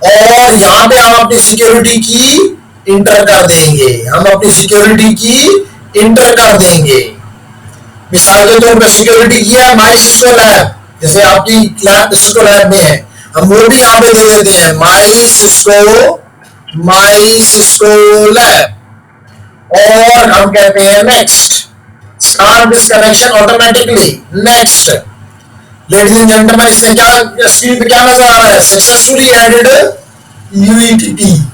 और यहाँ पे हम अपनी सिक्योरिटी की इंटर कर देंगे, हम अपनी सिक्योरिटी की इंटर कर देंगे। मिसाल के तौर पर सिक्योरिटी किया है माई सिस्को लैब, जैसे आपकी लैब सिस्को लैब में है, हम वो भी यहाँ पे दे देते हैं माई सिस्को लैब, और हम कहते हैं next, start this connection automatically, next. Ladies and gentleman, इसमें क्या स्क्रीन पे क्या नजर आ रहा है, सक्सेसफुली एडेड यूईटीपी।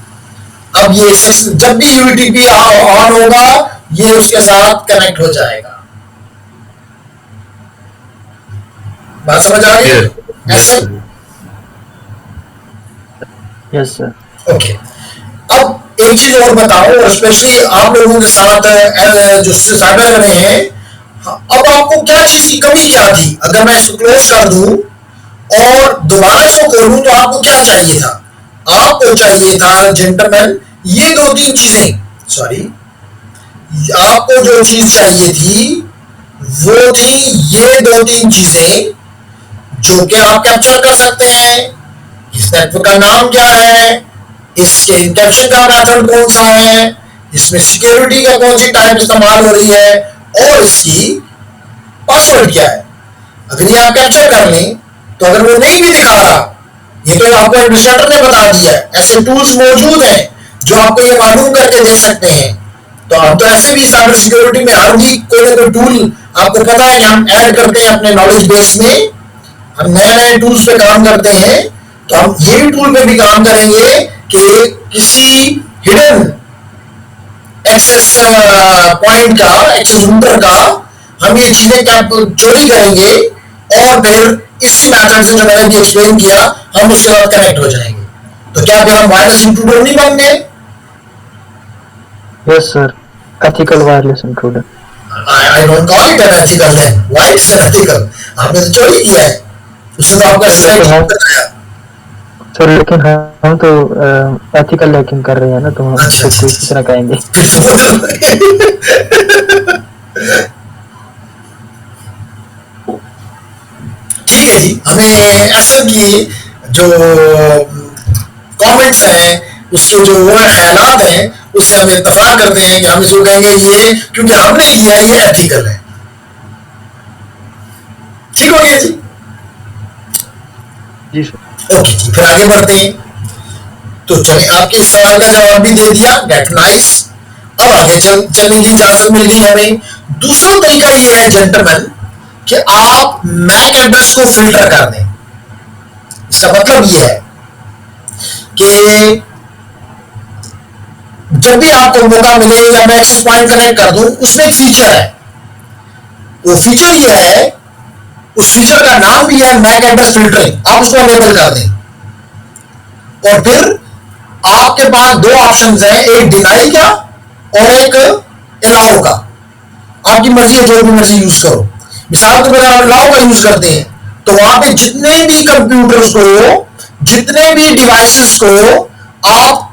अब ये जब भी यूईटीपी ऑन होगा ये उसके साथ कनेक्ट हो जाएगा। बात समझ आ गई? ऐसा? Yes sir. ओके, अब एक चीज और बताऊं, और स्पेशली आप लोगों के साथ जो साइबर रहे हैं, अब आपको क्या चीज की कमी क्या थी? अगर मैं इसको क्लोज कर दूं और दोबारा इसको खोलूं तो आपको क्या चाहिए था? आपको चाहिए था जेंटलमैन ये दो तीन चीजें, सॉरी, आपको जो चीज चाहिए थी वो थी ये दो तीन चीजें जो कि आप कैप्चर कर सकते हैं। इस नेटवर्क का नाम क्या है, इसके इंक्रिप्शन का मेथड कौन सा है, इसमें सिक्योरिटी का कौन सी टाइप इस्तेमाल हो रही है और इसकी पासवर्ड क्या है। अगर ये आप कैप्चर कर लें तो अगर वो नहीं भी दिखा रहा, ये तो आपको एडमिनिस्ट्रेटर ने बता दिया है, ऐसे टूल्स मौजूद हैं जो आपको ये मालूम करके दे सकते हैं। तो आप तो ऐसे भी साइबर सिक्योरिटी में हर वीक कोई ना कोई टूल आपको पता है कि हम ऐड करते हैं अपने नॉलेज बेस में, हम नए नए टूल्स पे काम करते हैं। तो हम ये टूल पे भी काम करेंगे कि किसी हिडन एक्सेस पॉइंट का, एक्सेस रूटर का हम ये चीजें चोरी करेंगे और फिर इसी मेथड से जो मैंने भी एक्सप्लेन किया हम उसके बाद कनेक्ट हो जाएंगे। तो क्या फिर हम वायरलेस इंट्रूडर नहीं बन गए? Yes sir, ethical wireless intruder. I don't call it an ethical then. Why it's unethical? आपने तो चोरी किया है, उससे तो आपका सोसाइटी बताया। सर लेकिन हम तो एथिकल हैकिंग कर रहे हैं ना, तो हम अच्छा, तो इसी तरह कहेंगे। ठीक है जी, हमें एसएम की जो कमेंट्स हैं उसके जो वो ख्यालात हैं उससे हम इत्तेफाक करते हैं कि हम इसको कहेंगे ये क्योंकि हमने किया है ये एथिकल है। ठीक हो गया जी? जी सर। ओके जी, फिर आगे बढ़ते हैं। तो चले, आपके इस सवाल का जवाब भी दे दिया, गेट नाइस। अब आगे चलने की इजाजत मिल गई हमें। दूसरा तरीका ये है जेंटलमैन कि आप मैक एड्रेस को फिल्टर कर दें। इसका मतलब ये है कि जब भी आपको मौका मिले या मैं एक्सेस पॉइंट कनेक्ट कर दूं, उसमें एक फीचर है, वो फीचर ये है, उस फीचर का नाम भी है मैक एड्रेस फिल्टरिंग। आप उसको अनेबल कर दें और फिर आपके पास दो ऑप्शंस हैं, एक डिनाई का और एक अलाउ का। आपकी मर्जी है, जो भी मर्जी यूज करो। मिसाल के बगैर आप अलाउ का यूज करते हैं तो वहां पे जितने भी कंप्यूटर्स को, जितने भी डिवाइसेस को आप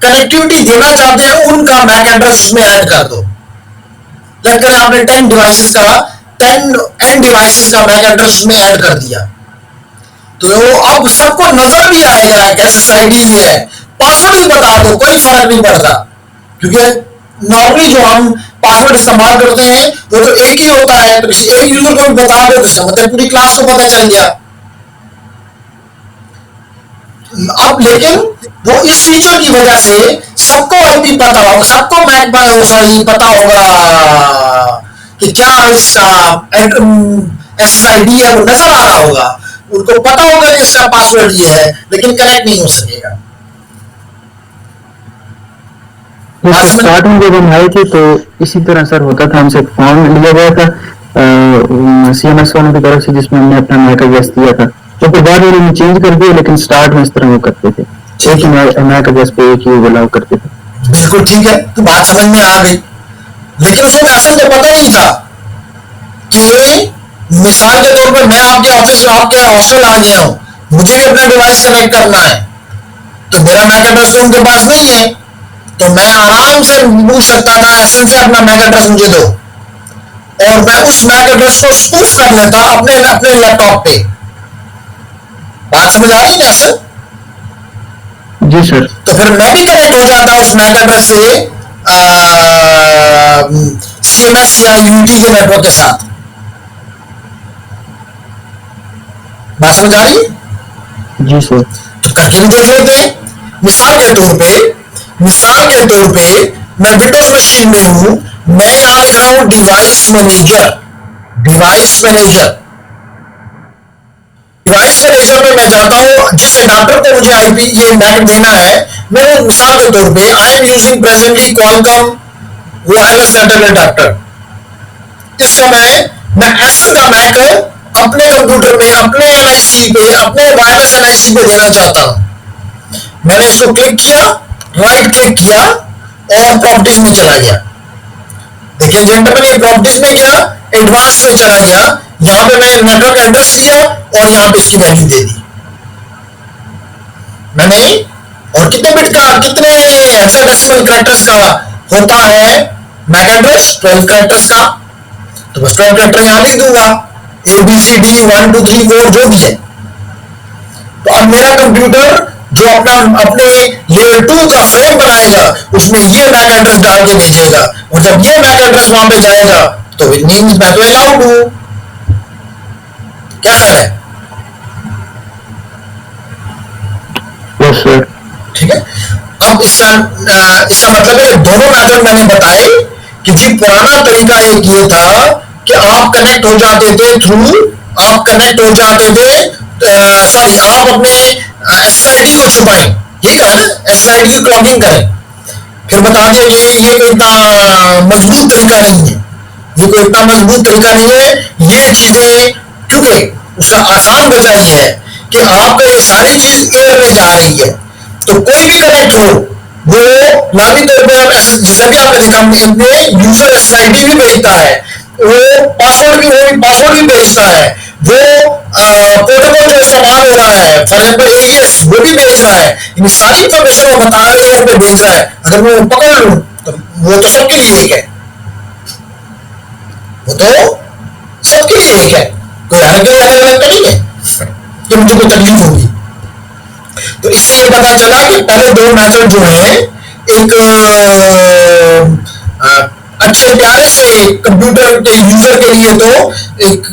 कनेक्टिविटी देना चाहते हैं उनका मैक एड्रेस उसमें ऐड कर दो। लगकर आपने 10 डिवाइसेस का, 10 एंड डिवाइसेस का मैक एड्रेस उसमें ऐड कर दिया, तो अब सबको नजर भी आएगा कैसे साइडी है। पासवर्ड भी बता दो, कोई फर्क नहीं पड़ता, क्योंकि नॉर्मली जो हम पासवर्ड इस्तेमाल करते हैं वो तो एक ही होता है। तो किसी एक यूजर को भी बता दो तो इसका मतलब पूरी क्लास को पता चल गया। अब लेकिन वो इस फीचर की वजह से सबको आईपी पता होगा, सबको मैक सॉरी पता होगा कि क्या इसका एसएसआईडी है, वो नजर आ रहा होगा, उनको पता होगा कि इसका पासवर्ड ये है, लेकिन कनेक्ट नहीं हो सकेगा। स्टार्ट में जब हम आए थे तो इसी तरह सर होता था, हमसे फॉर्म लिया गया था सीएमएस वालों की तरफ से जिसमें हमने अपना मैक एड्रेस दिया था, तो फिर बाद में उन्होंने चेंज कर दिया, लेकिन स्टार्ट में इस तरह वो करते थे, एक ही मैक एड्रेस पे एक ही अलाउ करते थे। बिल्कुल ठीक है, तो बात समझ में आ गई। लेकिन उसको असल तो पता नहीं था कि मिसाल के तौर पर मैं आपके ऑफिस, आपके हॉस्टल आ गया हूं, मुझे भी अपना डिवाइस कनेक्ट करना है, तो मेरा मैक एड्रेस तो उनके पास नहीं है, तो मैं आराम से पूछ सकता था एसएन से अपना मैक एड्रेस मुझे दो, और मैं उस मैक एड्रेस को स्पूफ कर लेता अपने अपने लैपटॉप पे। बात समझ आ रही है सर? जी सर। तो फिर मैं भी कनेक्ट हो जाता उस मैक एड्रेस से सीएमएस या यूटी के नेटवर्क के साथ। बात समझ आ रही? जी सर। तो करके भी देख लेते हैं। मिसाल के तौर पे मैं विंडोज मशीन में हूं, मैं यहां लिख रहा हूं डिवाइस मैनेजर में मैं जाता हूं, जिस एडाप्टर को मुझे आईपी ये मैक देना है, मैं वो मिसाल के तौर पे I am using presently Qualcomm wireless settle adapter. इस समय मैं एसएन का मैक अपने कंप्यूटर में, अपने एनआईसी पे, अपने वायरलेस एनआईसी पे देना चाहता हूं। मैंने इसको क्लिक किया, राइट क्लिक किया और प्रॉपर्टीज में चला गया। देखिए जेंटलमैन, ये प्रॉपर्टीज में गया, एडवांस में चला गया, यहां पे मैंने नेटवर्क एड्रेस लिया और यहां पे इसकी वैल्यू दे दी मैंने। और कितने बिट का, कितने हेक्साडेसिमल कैरेक्टर्स का होता है मैक एड्रेस? 12 कैरेक्टर्स का। तो बस 12 कैरेक्टर यहां लिख दूंगा, ABCD 1 2 3 4 जो भी है। तो अब मेरा कंप्यूटर जो अपने लेयर 2 का फ्रेम बनाएगा उसमें ये मैक एड्रेस डाल के भेजेगा, और जब ये मैक एड्रेस वहां पे जाएगा तो इट मींस मैं तो अलाउड हूं। क्या ख्याल है? Yes sir. ठीक है। अब इसका मतलब है दोनों मेथड मैंने बताए कि जी पुराना तरीका एक ये था कि आप कनेक्ट हो जाते थे सॉरी आप अपने SSID को छुपाएं, ये कहा ना, SSID की क्लॉकिंग करें, फिर बता दिया ये कोई इतना मजबूत तरीका नहीं है, ये चीजें क्योंकि उसका आसान वजह ये है कि आपका ये सारी चीज एयर में जा रही है, तो कोई भी कनेक्ट हो वो लामी तौर पर जैसा कि आपने देखा इनमें यूजर SSID भी भेजता है, वो पासवर्ड भी भेजता है, वो प्रोटोकॉल जो इस्तेमाल हो रहा है फॉर एग्जाम्पल AES वो भी भेज रहा है, इन सारी इंफॉर्मेशन वो बता रहे हैं पे भेज रहा है। अगर मैं वो पकड़ लूं तो वो तो सबके लिए एक है, कोई अलग अलग तो नहीं है कि मुझे कोई तकलीफ होगी। तो इससे ये पता चला कि पहले दो मेथड जो है एक अच्छे प्यारे से कंप्यूटर के यूजर के लिए तो एक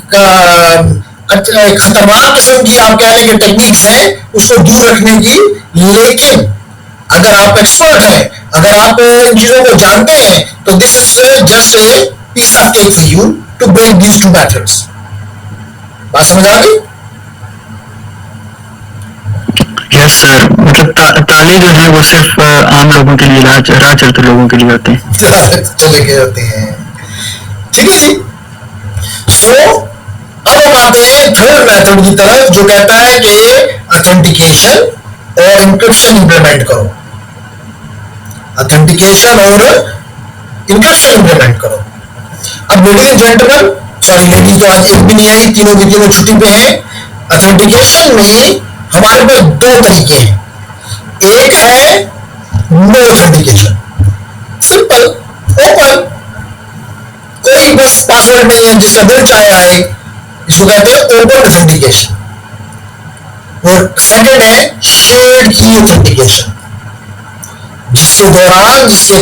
खतरनाक किस्म की आप कह लें कि टेक्निक्स हैं उसको दूर रखने की, लेकिन अगर आप एक्सपर्ट हैं, अगर आप इन चीजों को जानते हैं तो this is just a piece of cake for you to break these two methods. बात समझ आ गई? यस सर, मतलब ताले जो है वो सिर्फ आम लोगों के लिए, राह चलते लोगों के लिए होते हैं। चले गए होते हैं। ठीक है जी। सो अब हम आते हैं थर्ड मेथड की तरफ जो कहता है कि ऑथेंटिकेशन और इंक्रिप्शन इंप्लीमेंट करो। ऑथेंटिकेशन और इंक्रिप्शन इंप्लीमेंट करो। अब ladies and gentleman, sorry ladies तो आज एक भी नहीं आई, तीनों की तीनों छुट्टी पे हैं। ऑथेंटिकेशन में हमारे पास दो तरीके हैं, एक है नो ऑथेंटिकेशन, सिंपल ओपन, कोई बस पासवर्ड नहीं है, जिसका दिल चाहे आए, इसको कहते हैं ओपन ऑथेंटिकेशन। और सेकंड है शेयर्ड की ऑथेंटिकेशन, जिसके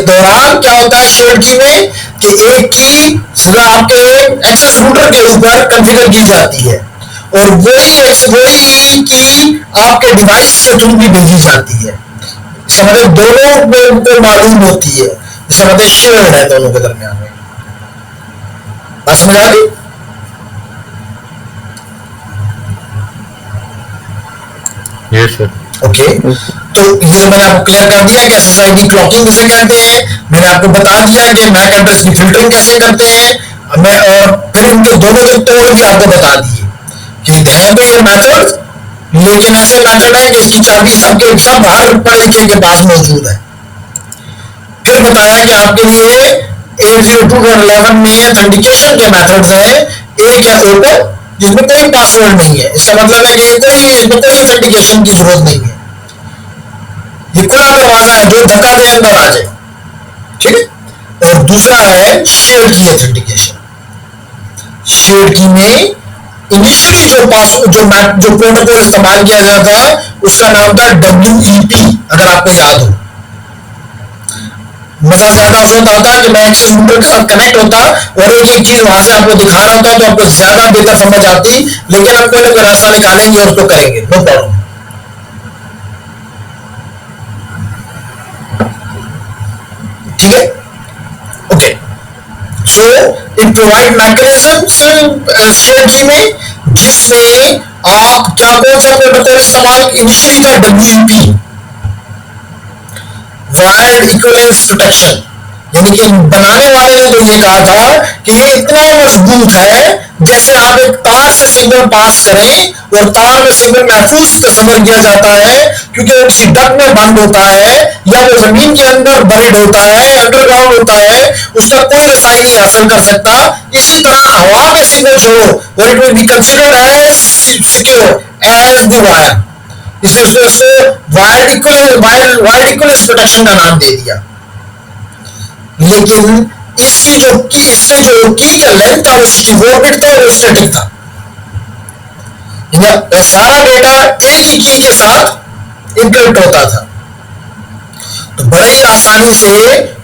दौरान क्या होता है शेयर्ड की में कि एक की सीधा आपके एक्सेस रूटर के ऊपर कॉन्फ़िगर की जाती है और वही की आपके डिवाइस के थ्रू भी भेजी जाती है। इसका मतलब दोनों को मालूम होती है, इसका मतलब शेयर्ड है दोनों के दरमियान में। बात समझ आ गई? Yes sir. ओके, तो ये तो मैंने आपको क्लियर कर दिया कि SSID क्लॉकिंग किसे कहते हैं, मैंने आपको बता दिया कि मैक एड्रेस की फिल्टरिंग कैसे करते हैं, मैं और फिर इनके दोनों के तोड़ भी आपको बता दिए कि है तो ये मेथड, लेकिन ऐसे मेथड है कि इसकी चाबी सबके सब हर पढ़े लिखे के पास मौजूद है। फिर बताया कि आपके लिए 802.11 में ऑथेंटिकेशन के मेथड्स हैं, एक है ओपन जिसमें कोई पासवर्ड नहीं है, इसका मतलब है कि इसमें कोई ऑथेंटिकेशन की जरूरत नहीं है, ये खुला दरवाजा है, जो धक्का दे अंदर आ जाए। ठीक है। और दूसरा है शेयर्ड की ऑथेंटिकेशन। शेयर्ड की में इनिशियली जो प्रोटोकॉल इस्तेमाल किया गया था उसका नाम था WEP, अगर आपको याद हो। मजा ज्यादा उस वक्त आता कि मैं एक्सेस रूटर के साथ कनेक्ट होता और एक चीज वहां से आपको दिखा रहा होता तो आपको ज्यादा बेहतर समझ आती, लेकिन हम कोई ना कोई रास्ता निकालेंगे और उसको करेंगे, नो प्रॉब्लम। ठीक है, okay. So it provide mechanisms share key में जिसमें आप क्या कौन सा प्रोटोकॉल इस्तेमाल इनिशियली था WEP, वायर्ड इक्विवेलेंस प्रोटेक्शन, यानी कि बनाने वाले ने तो ये कहा था कि ये इतना मजबूत है जैसे आप एक तार से सिग्नल पास करें और तार में सिग्नल महफूज तस्वर किया जाता है क्योंकि वो किसी डक में बंद होता है या वो जमीन के अंदर बरीड होता है, अंडरग्राउंड होता है, उसका कोई रसायन नहीं हासिल कर सकता। इसी तरह हवा में सिग्नल छोड़ो और it will be considered as secure as the wire. इसलिए उसको वायर्ड इक्विवेलेंस प्रोटेक्शन का नाम दे दिया। लेकिन इसके जो की का लेंथ था वो 64 बिट था, वो स्टैटिक था। और सारा डेटा एक ही की के साथ इंक्रिप्ट होता था, तो बड़े ही आसानी से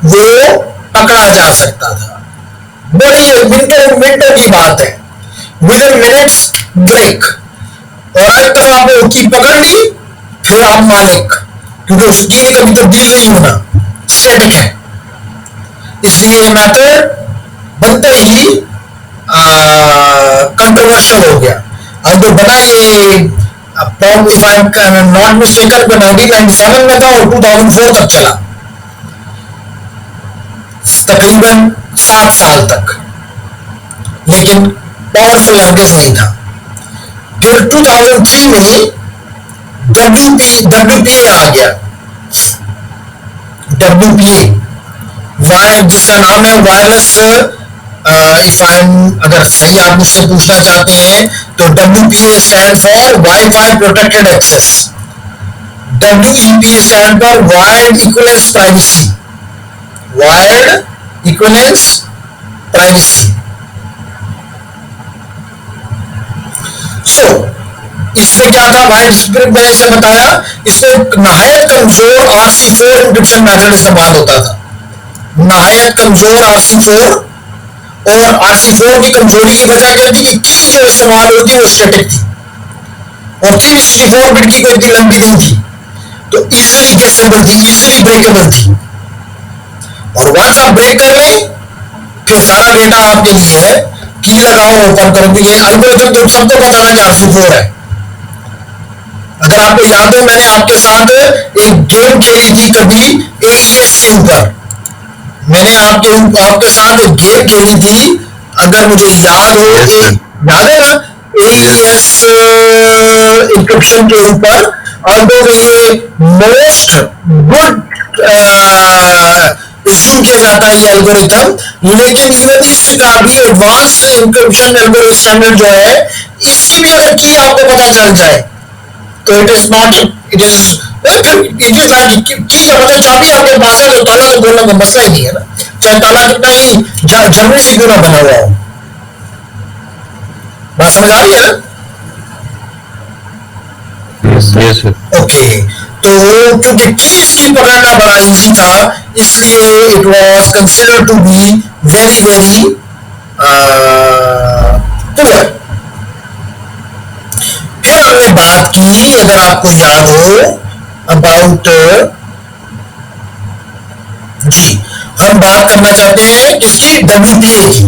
वो पकड़ा जा सकता था। बड़ी मिनटों मिनटों की बात है, विद इन मिनट्स ब्रेक। और एक तरफ आपने की पकड़ ली, फिर आप मालिक, क्योंकि उस की ने कभी तब्दील नहीं होना, स्टैटिक है। इसलिए ये मैथड बनते ही कंट्रोवर्शियल हो गया। और जो बना ये if I am not mistaken 1997 में था और 2004 तक चला, तकरीबन 7 साल तक, लेकिन पावरफुल लैंग्वेज नहीं था। फिर 2003 में WPA आ गया। WPA वायर, जिसका नाम है वायरलेस, इफ आई एम, अगर सही आप मुझसे पूछना चाहते हैं तो WPA stand for WiFi protected access, WEPA stand for wired equivalence privacy, wired equivalence privacy. So इसमें क्या था, वायर्ड स्प्रिट मैंने इसे बताया, इसमें नहायत कमजोर RC4 एन्क्रिप्शन मेथड इस्तेमाल होता था। नहायत कमजोर RC4, और RC4 की कमजोरी की वजह क्या थी कि की जो इस्तेमाल होती है वो स्टैटिक थी, और 364 बिट की कोई इतनी लंबी नहीं थी, तो इजिली गेसेबल थी, इजिली ब्रेकेबल थी। और वंस आप ब्रेक कर लें, फिर सारा डेटा आपके लिए है, की लगाओ, ओपन करो। तो ये एल्गोरिथम तो सबको पता है कि RC4 है। अगर आपको याद हो, मैंने आपके साथ एक गेम खेली थी कभी AES के ऊपर, मैंने आपके साथ एक गेम खेली थी, अगर मुझे याद हो, याद है ना, AES इंक्रिप्शन के ऊपर। और ये मोस्ट गुड एज्यूम किया जाता है ये एल्गोरिथम, लेकिन इवन इसका भी एडवांस्ड इंक्रिप्शन एल्गोरिथम स्टैंडर्ड जो है, इसकी भी अगर की आपको पता चल जाए तो इट इज लाइक की का मतलब चाबी आपके पास है, तो ताला खोलने का मसला ही नहीं है ना, चाहे ताला कितना ही जर्मनी से क्यों ना बना हुआ हो। बात समझ आ रही है ना? Yes, sir. ओके, तो क्योंकि की इसकी पकड़ना बड़ा इजी था, इसलिए it was considered to be very very poor. फिर हमने बात की, अगर आपको याद हो, अबाउट, जी, हम बात करना चाहते हैं किसकी, WPA की।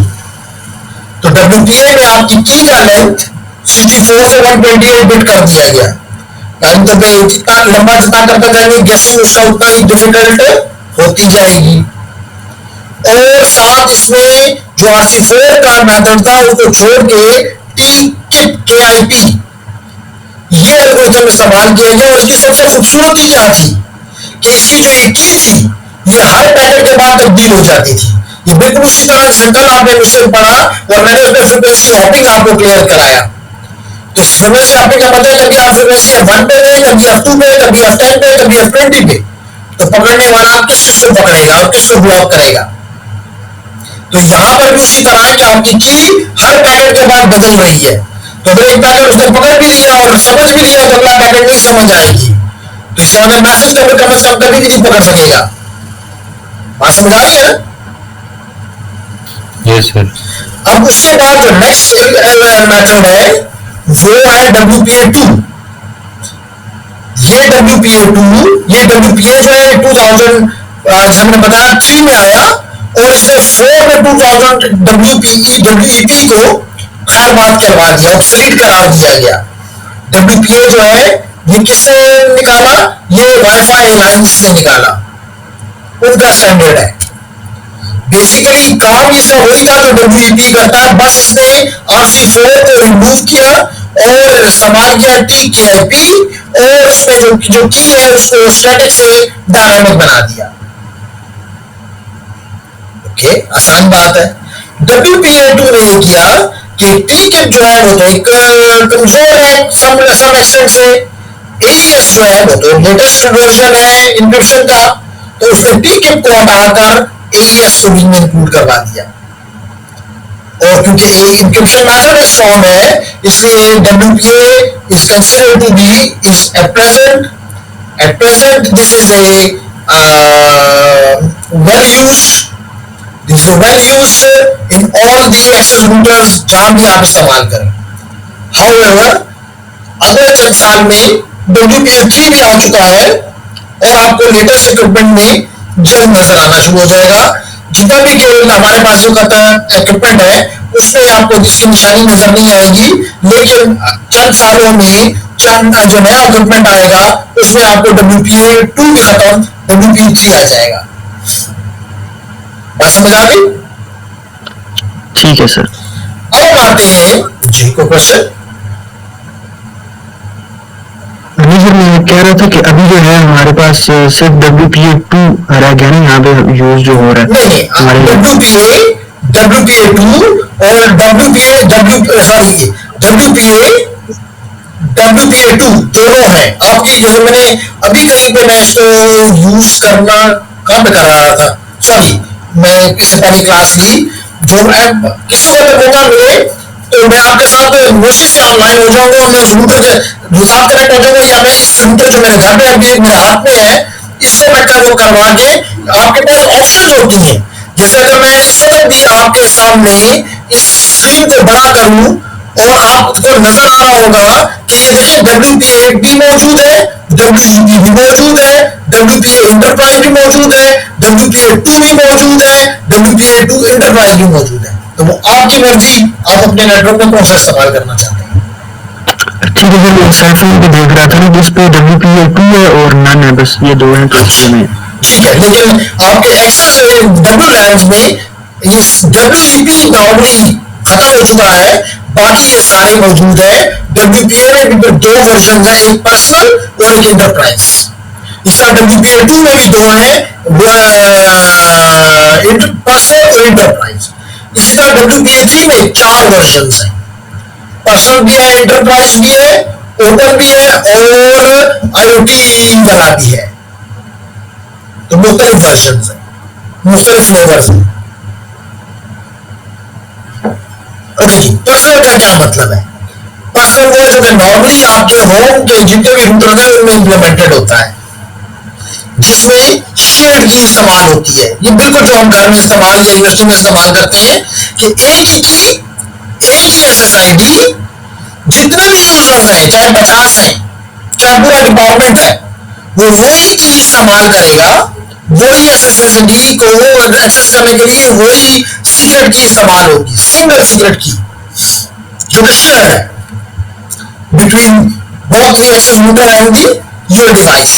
तो WPA में आपकी की का लेंथ 64 से 128 बिट कर दिया गया। तो जितना लंबा जितना करते जाएंगे, गेसिंग उसका उतना ही डिफिकल्ट होती जाएगी। और साथ इसमें जो RC4 का मेथड था उसको छोड़ के KIP ये एल्गोरिथम इस्तेमाल किया गया। और इसकी सबसे खूबसूरती क्या थी कि इसकी जो एक की थी, ये हर पैकेट के बाद तब्दील हो जाती थी। ये बिल्कुल उसी तरह जैसे कल आपने मुझसे पढ़ा और मैंने उसमें फ्रीक्वेंसी हॉपिंग आपको क्लियर कराया। तो फ्रीक्वेंसी हॉपिंग का मतलब कभी आप फ्रीक्वेंसी F1 पे गए, कभी F2 पे, कभी F10 पे, कभी F20 पे, तो पकड़ने वाला किस को पकड़ेगा और किसको ब्लॉक करेगा। तो यहां पर भी उसी तरह है कि आपकी की हर पैकेट के बाद बदल रही है। तो अगर एक पैकेट उसने पकड़ भी लिया और समझ भी लिया तो अगला पैकेट नहीं समझ आएगी, तो इसका मतलब मैसेज कम से कम कभी भी नहीं पकड़ सकेगा। बात समझ आ रही है ना? Yes, sir. अब उसके बाद जो नेक्स्ट मेथड है वो है WPA2। ये WPA जो है 2000, जैसे मैंने बताया 3 में आया, और इसने 4 में 2000 WEP को खैर बात करवा दिया, ऑब्सोलीट करार दिया गया। WPA जो है ये किससे निकाला, ये वाईफाई एलायंस ने निकाला, उनका स्टैंडर्ड है। बेसिकली काम इसका वही था जो WEP करता है, बस इसने RC4 को रिमूव किया और इस्तेमाल किया TKIP, और उसमें जो की है उसको स्टैटिक से डायनामिक बना दिया। ओके, आसान बात है। WPA2 ने ये किया कि TKIP जो है वो तो एक कमजोर है सम एक्सटेंट से, AES जो है वो तो लेटेस्ट वर्जन है इंक्रिप्शन का, तो उसने TKIP को हटाकर AES को भी इंक्लूड करवा दिया। और क्योंकि इंक्रिप्शन मेथड स्ट्रॉन्ग है, इसलिए WPA is considered to be is at present this is a well used, this is well used in all the access routers जहां भी आप इस्तेमाल करें। However, अगले चंद साल में WPA3 भी आ चुका है और आपको लेटेस्ट इक्विपमेंट में जल्द नजर आना शुरू हो जाएगा। जितना भी हमारे पास जो इक्विपमेंट है उसमें आपको इसकी निशानी नजर नहीं आएगी, लेकिन चंद सालों में जो नया इक्विपमेंट आएगा उसमें आपको WPA2 भी खत्म, WPA3 आ जाएगा। बात समझ आ गई? ठीक है सर। अब आते हैं जी को क्वेश्चन। सर मैं कह रहा था कि अभी जो है हमारे पास सिर्फ WPA2 रह गया नहीं यहाँ पे यूज जो हो रहा है। नहीं, WPA2 और WPA2 दोनों है आपकी। जैसे मैंने अभी कहीं पे मैं इसको यूज करना कहाँ पे कर रहा था, सॉरी मैं इससे पहले क्लास ली, जो किसी को अगर मौका मिले तो मैं आपके साथ मोशी से ऑनलाइन हो जाऊंगा, मैं उस रूटर के साथ कनेक्ट हो जाऊंगा, या मैं इस रूटर जो मेरे घर में अभी मेरे हाथ में है इसको मैं करवा के, आपके पास ऑप्शंस होती हैं। जैसे अगर मैं इस वक्त भी आपके सामने इस स्क्रीन को बड़ा करूं और आपको नजर आ रहा होगा कि ये देखिए WPA भी मौजूद है, WEP भी मौजूद है, WPA इंटरप्राइज भी मौजूद है, WPA2 भी मौजूद है, WPA2 इंटरप्राइज भी मौजूद है। तो वो आपकी मर्जी, आप अपने नेटवर्क में कौन सा इस्तेमाल करना चाहते हैं। ठीक है सर, सेल्फोन पे देख रहा था ना जिस पे WPA2 है और नन है, बस ये दो हैं तो उसमें ठीक है। लेकिन आपके एक्सेस WLANs में ये WEP नॉर्मली खत्म हो चुका है, बाकी ये सारे मौजूद है। WPA में भी दो वर्जन है, एक पर्सनल और एक इंटरप्राइज। इस तरह WPA2 में भी दो है, पर्सनल और इंटरप्राइज। इसी तरह WPA3 में 4 वर्जन है, पर्सनल भी है, इंटरप्राइज भी है, ओपन भी है और IoT वाला भी है। तो मुख्तलिफ वर्जन है, मुख्तलिफ फ्लेवर्स हैं। ओके जी, पर्सनल का क्या मतलब है? पर्सनल वो जो कि नॉर्मली आपके होम के जितने भी रूटर है उनमें इंप्लीमेंटेड होता है, जिसमें शेयर्ड की इस्तेमाल होती है। ये बिल्कुल जो हम घर में इस्तेमाल या यूनिवर्सिटी में इस्तेमाल करते हैं कि एक ही की, एक ही SSID, जितने भी यूजर्स हैं चाहे 50 हैं, चाहे पूरा डिपार्टमेंट है, वो वही की इस्तेमाल करेगा, वही SSID को एक्सेस करने के लिए वही सीक्रेट की इस्तेमाल होगी, सिंगल सीक्रेट की जो कि शेयर है between both the access router and the your device.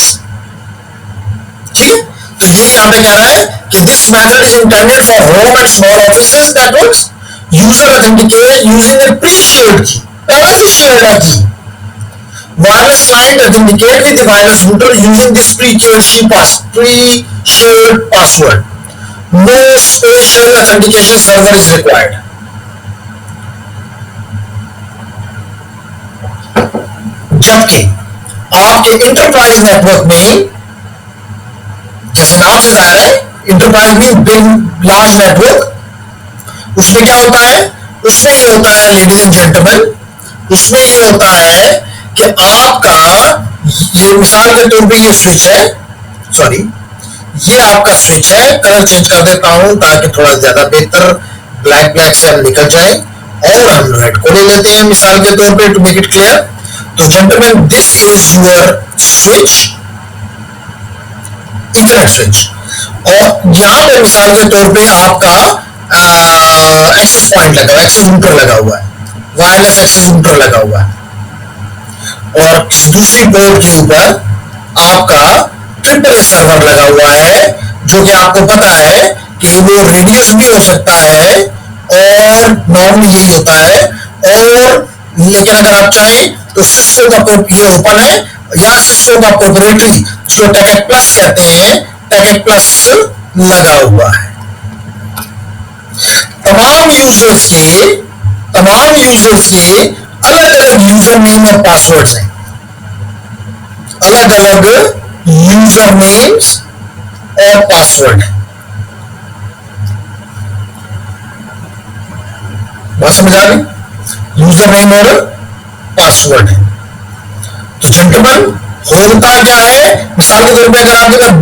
ठीक है, तो यही यहां पे कह रहा है कि this method is intended for home and small offices networks, user authenticate using A pre-shared की, पहले से शेयर्ड है की। Wireless client authenticate with the wireless router using this pre-shared password. No special authentication server is required. जबकि आपके enterprise network में, जैसे नाम से जाहिर है, इंटरप्राइज में बिग लार्ज नेटवर्क, उसमें क्या होता है? उसमें ये होता है लेडीज एंड जेंटलमैन, उसमें ये होता है कि आपका ये मिसाल के तौर पे ये स्विच है, सॉरी ये आपका स्विच है, कलर चेंज कर देता हूं ताकि थोड़ा ज्यादा बेहतर ब्लैक से हम निकल जाए, और हम रेड को ले लेते हैं मिसाल के तौर पे टू मेक इट क्लियर। तो gentleman this is your switch, internet switch, और यहां पे मिसाल के तौर पे आपका एक्सेस पॉइंट लगा हुआ, एक्सेस रूटर लगा हुआ है, वायरलेस एक्सेस रूटर लगा हुआ है, और दूसरी पोर्ट के ऊपर आपका ट्रिपल सर्वर लगा हुआ है, जो कि आपको पता है कि वो रेडियस भी हो सकता है, और नॉर्मली यही होता है, और लेकिन अगर आप चाहें तो सिस्को का ये ओपन है, या सिस्को का प्रोप्राइटरी जिसको टेकेट प्लस कहते हैं, टेकेट प्लस लगा हुआ है। तमाम यूजर्स के अलग अलग यूजर नेम और पासवर्ड्स हैं, अलग अलग यूजर नेम्स और पासवर्ड है। बात समझ आ गई? यूजर नेम और पासवर्ड है। तो जेंटलमैन, होता क्या है, मिसाल के तौर पे अगर आपके पास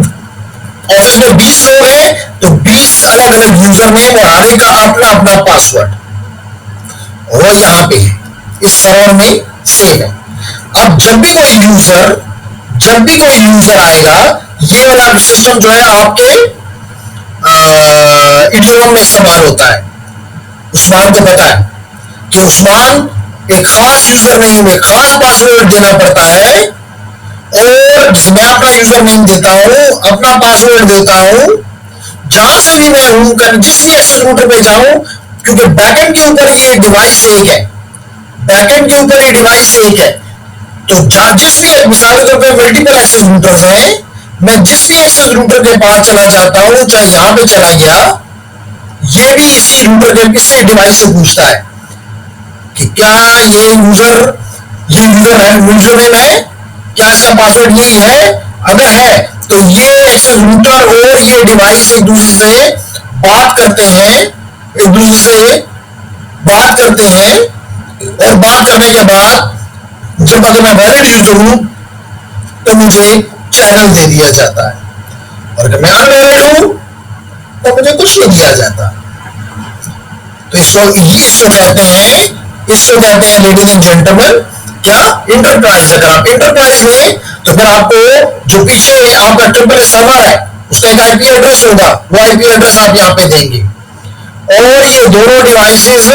ऑफिस में 20 लोग हैं तो 20 अलग अलग यूजर नेम और हर एक का अपना अपना पासवर्ड, और यहां पे इस सर्वर में सेम है। अब जब भी कोई यूजर आएगा, ये वाला सिस्टम जो है आपके इडियम में इस्तेमाल होता है। उस्मान को पता है कि उस्मान एक खास यूजर नेम, एक खास पासवर्ड देना पड़ता है, और मैं अपना यूजर नेम देता हूं, अपना पासवर्ड देता हूं, जहां से भी मैं हूं, जिस भी एक्सेस रूटर पे जाऊं, क्योंकि बैकएंड के ऊपर ये डिवाइस एक है, तो जिस भी, मिसाल के तौर पर मल्टीपल एक्सेस रूटर्स हैं, मैं जिस भी एक्सेस रूटर के पास चला जाता हूं, चाहे यहां पे चला गया, ये भी इसी रूटर के किसी डिवाइस से पूछता है कि क्या ये यूजर नेम है, क्या इसका पासवर्ड यही है, अगर है तो ये एक्सेस रूटर और ये डिवाइस एक दूसरे से बात करते हैं, और बात करने के बाद जब अगर मैं वैलिड यूजर हूं तो मुझे चैनल दे दिया जाता है, और अगर मैं अनवैलिड हूं तो मुझे कुछ नहीं दिया जाता। तो इसको कहते हैं लेडीज एंड जेंटलमैन, क्या, इंटरप्राइज। अगर आप इंटरप्राइज में, तो फिर आपको जो पीछे आपका ट्रिपल सर्वर है उसका एक आईपी एड्रेस होगा, वो आईपी एड्रेस आप यहां पे देंगे, और ये दोनों डिवाइसेस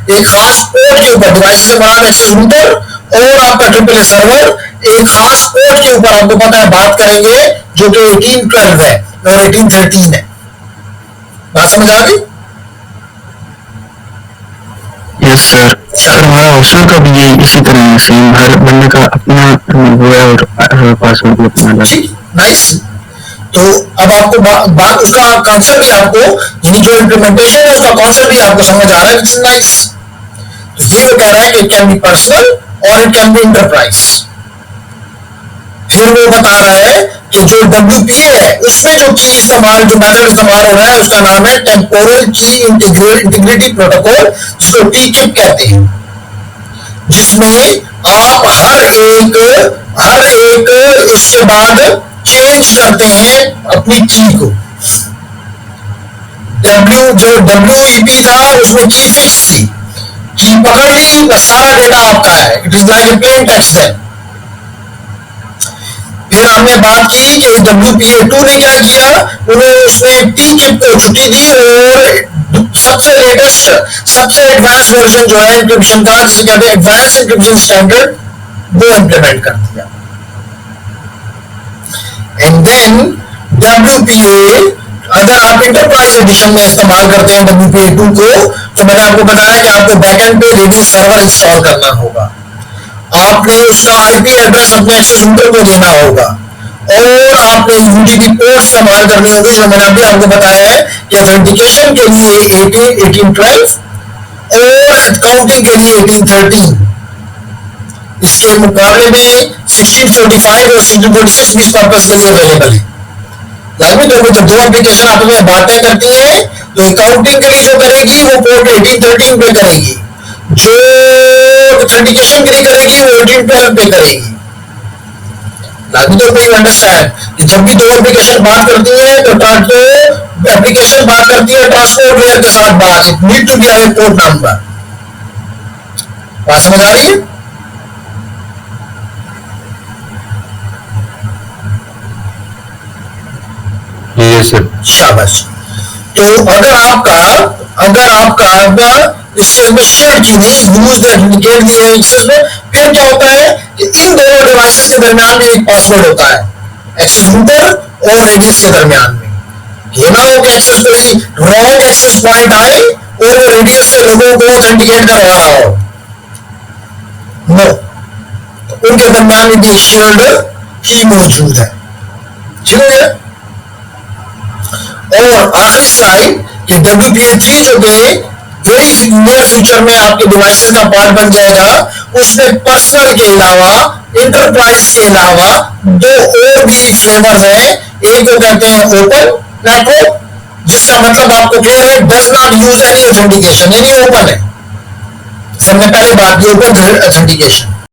एक खास पोर्ट के ऊपर, डिवाइस से बना एक्सेस रूटर और आपका ट्रिपल सर्वर एक खास पोर्ट के ऊपर, आपको पता है, बात करेंगे, जो कि 1812 है और 1813 है। बात समझ आ गई? Yes sir. सर हमारा हॉस्टल का भी ये इसी तरह है, सेम, हर बंदे का अपना वो है और पासवर्ड भी अपना है। नाइस। तो अब आपको बात उसका कॉन्सेप्ट भी आपको, यानी जो इम्प्लीमेंटेशन है उसका कॉन्सेप्ट भी आपको समझ आ रहा है। नाइस। तो ये वो कह रहा है कि इट कैन बी पर्सनल और इट कैन बी इंटरप्राइज। फिर वो बता रहा है कि जो WPA है उसमें जो मेथड इस्तेमाल हो रहा है उसका नाम है टेम्पोरल की इंटीग्रिटी प्रोटोकॉल, जिसको TKIP कहते हैं, जिसमें आप हर एक इसके बाद चेंज करते हैं अपनी की को। जो WEP था उसमें की फिक्स थी, की पकड़ ली, बस सारा डेटा आपका है, it is like a plain text है। फिर हमने बात की कि WPA2 ने क्या किया, उन्होंने उसमें TKIP को छुट्टी दी और सबसे लेटेस्ट, सबसे एडवांस वर्जन जो है एन्क्रिप्शन का, जिसे कहते हैं एडवांस एन्क्रिप्शन स्टैंडर्ड, वो इंप्लीमेंट कर दिया। एंड देन WPA, अगर आप इंटरप्राइज एडिशन में इस्तेमाल करते हैं WPA2 को, तो मैंने आपको बताया कि आपको बैकएंड पे रेडिस सर्वर इंस्टॉल करना होगा, आपने उसका आईपी एड्रेस अपने एक्सेस रूटर को देना होगा, और आपने यूडीपी पोर्ट इस्तेमाल करनी होगी, जो मैंने अभी आपको बताया है कि ऑथेंटिकेशन के लिए 1812 और काउंटिंग के लिए 1813। इसके मुकाबले में 1645 और 1646 भी इस पर्पस के लिए अवेलेबल है। लाजमी तौर पर जब दो एप्लीकेशन आपस में बातें करती हैं तो काउंटिंग के लिए जो करेगी वो पोर्ट 1813 पे करेगी, जो ऑथेंटिकेशन के लिए करेगी वो 1812 पे करेगी। लाजमी तौर पर यू अंडरस्टैंड कि जब भी दो एप्लीकेशन बात करती है तो एप्लीकेशन बात करती है ट्रांसपोर्ट लेयर के साथ बात, it need to be have a port number. बात समझ आ रही है? शाबाश। तो अगर आपका इसमें शेयर की नहीं, यूज दैट इंडिकेट दी है एक्सेस में, फिर क्या होता है कि इन दोनों डिवाइसेस के दरमियान में एक पासवर्ड होता है, एक्सेस रूटर और रेडियस के दरमियान में। ये ना हो कि एक्सेस कोई रॉन्ग एक्सेस पॉइंट आए और वो रेडियस से लोगों को ऑथेंटिकेट करवा रहा हो। नो, तो उनके दरमियान भी शील्ड ही मौजूद है। ठीक है। और आखिरी स्लाइड, ये WPA3 जो कि वेरी नियर फ्यूचर में आपके डिवाइसेस का पार्ट बन जाएगा, उसमें पर्सनल के अलावा, इंटरप्राइज के अलावा दो और भी फ्लेवर्स हैं। एक को कहते हैं ओपन नेटवर्क, जिसका मतलब आपको क्लियर है, does not use any authentication, यानी ओपन है। सबने पहले बात की ओपन ऑथेंटिकेशन।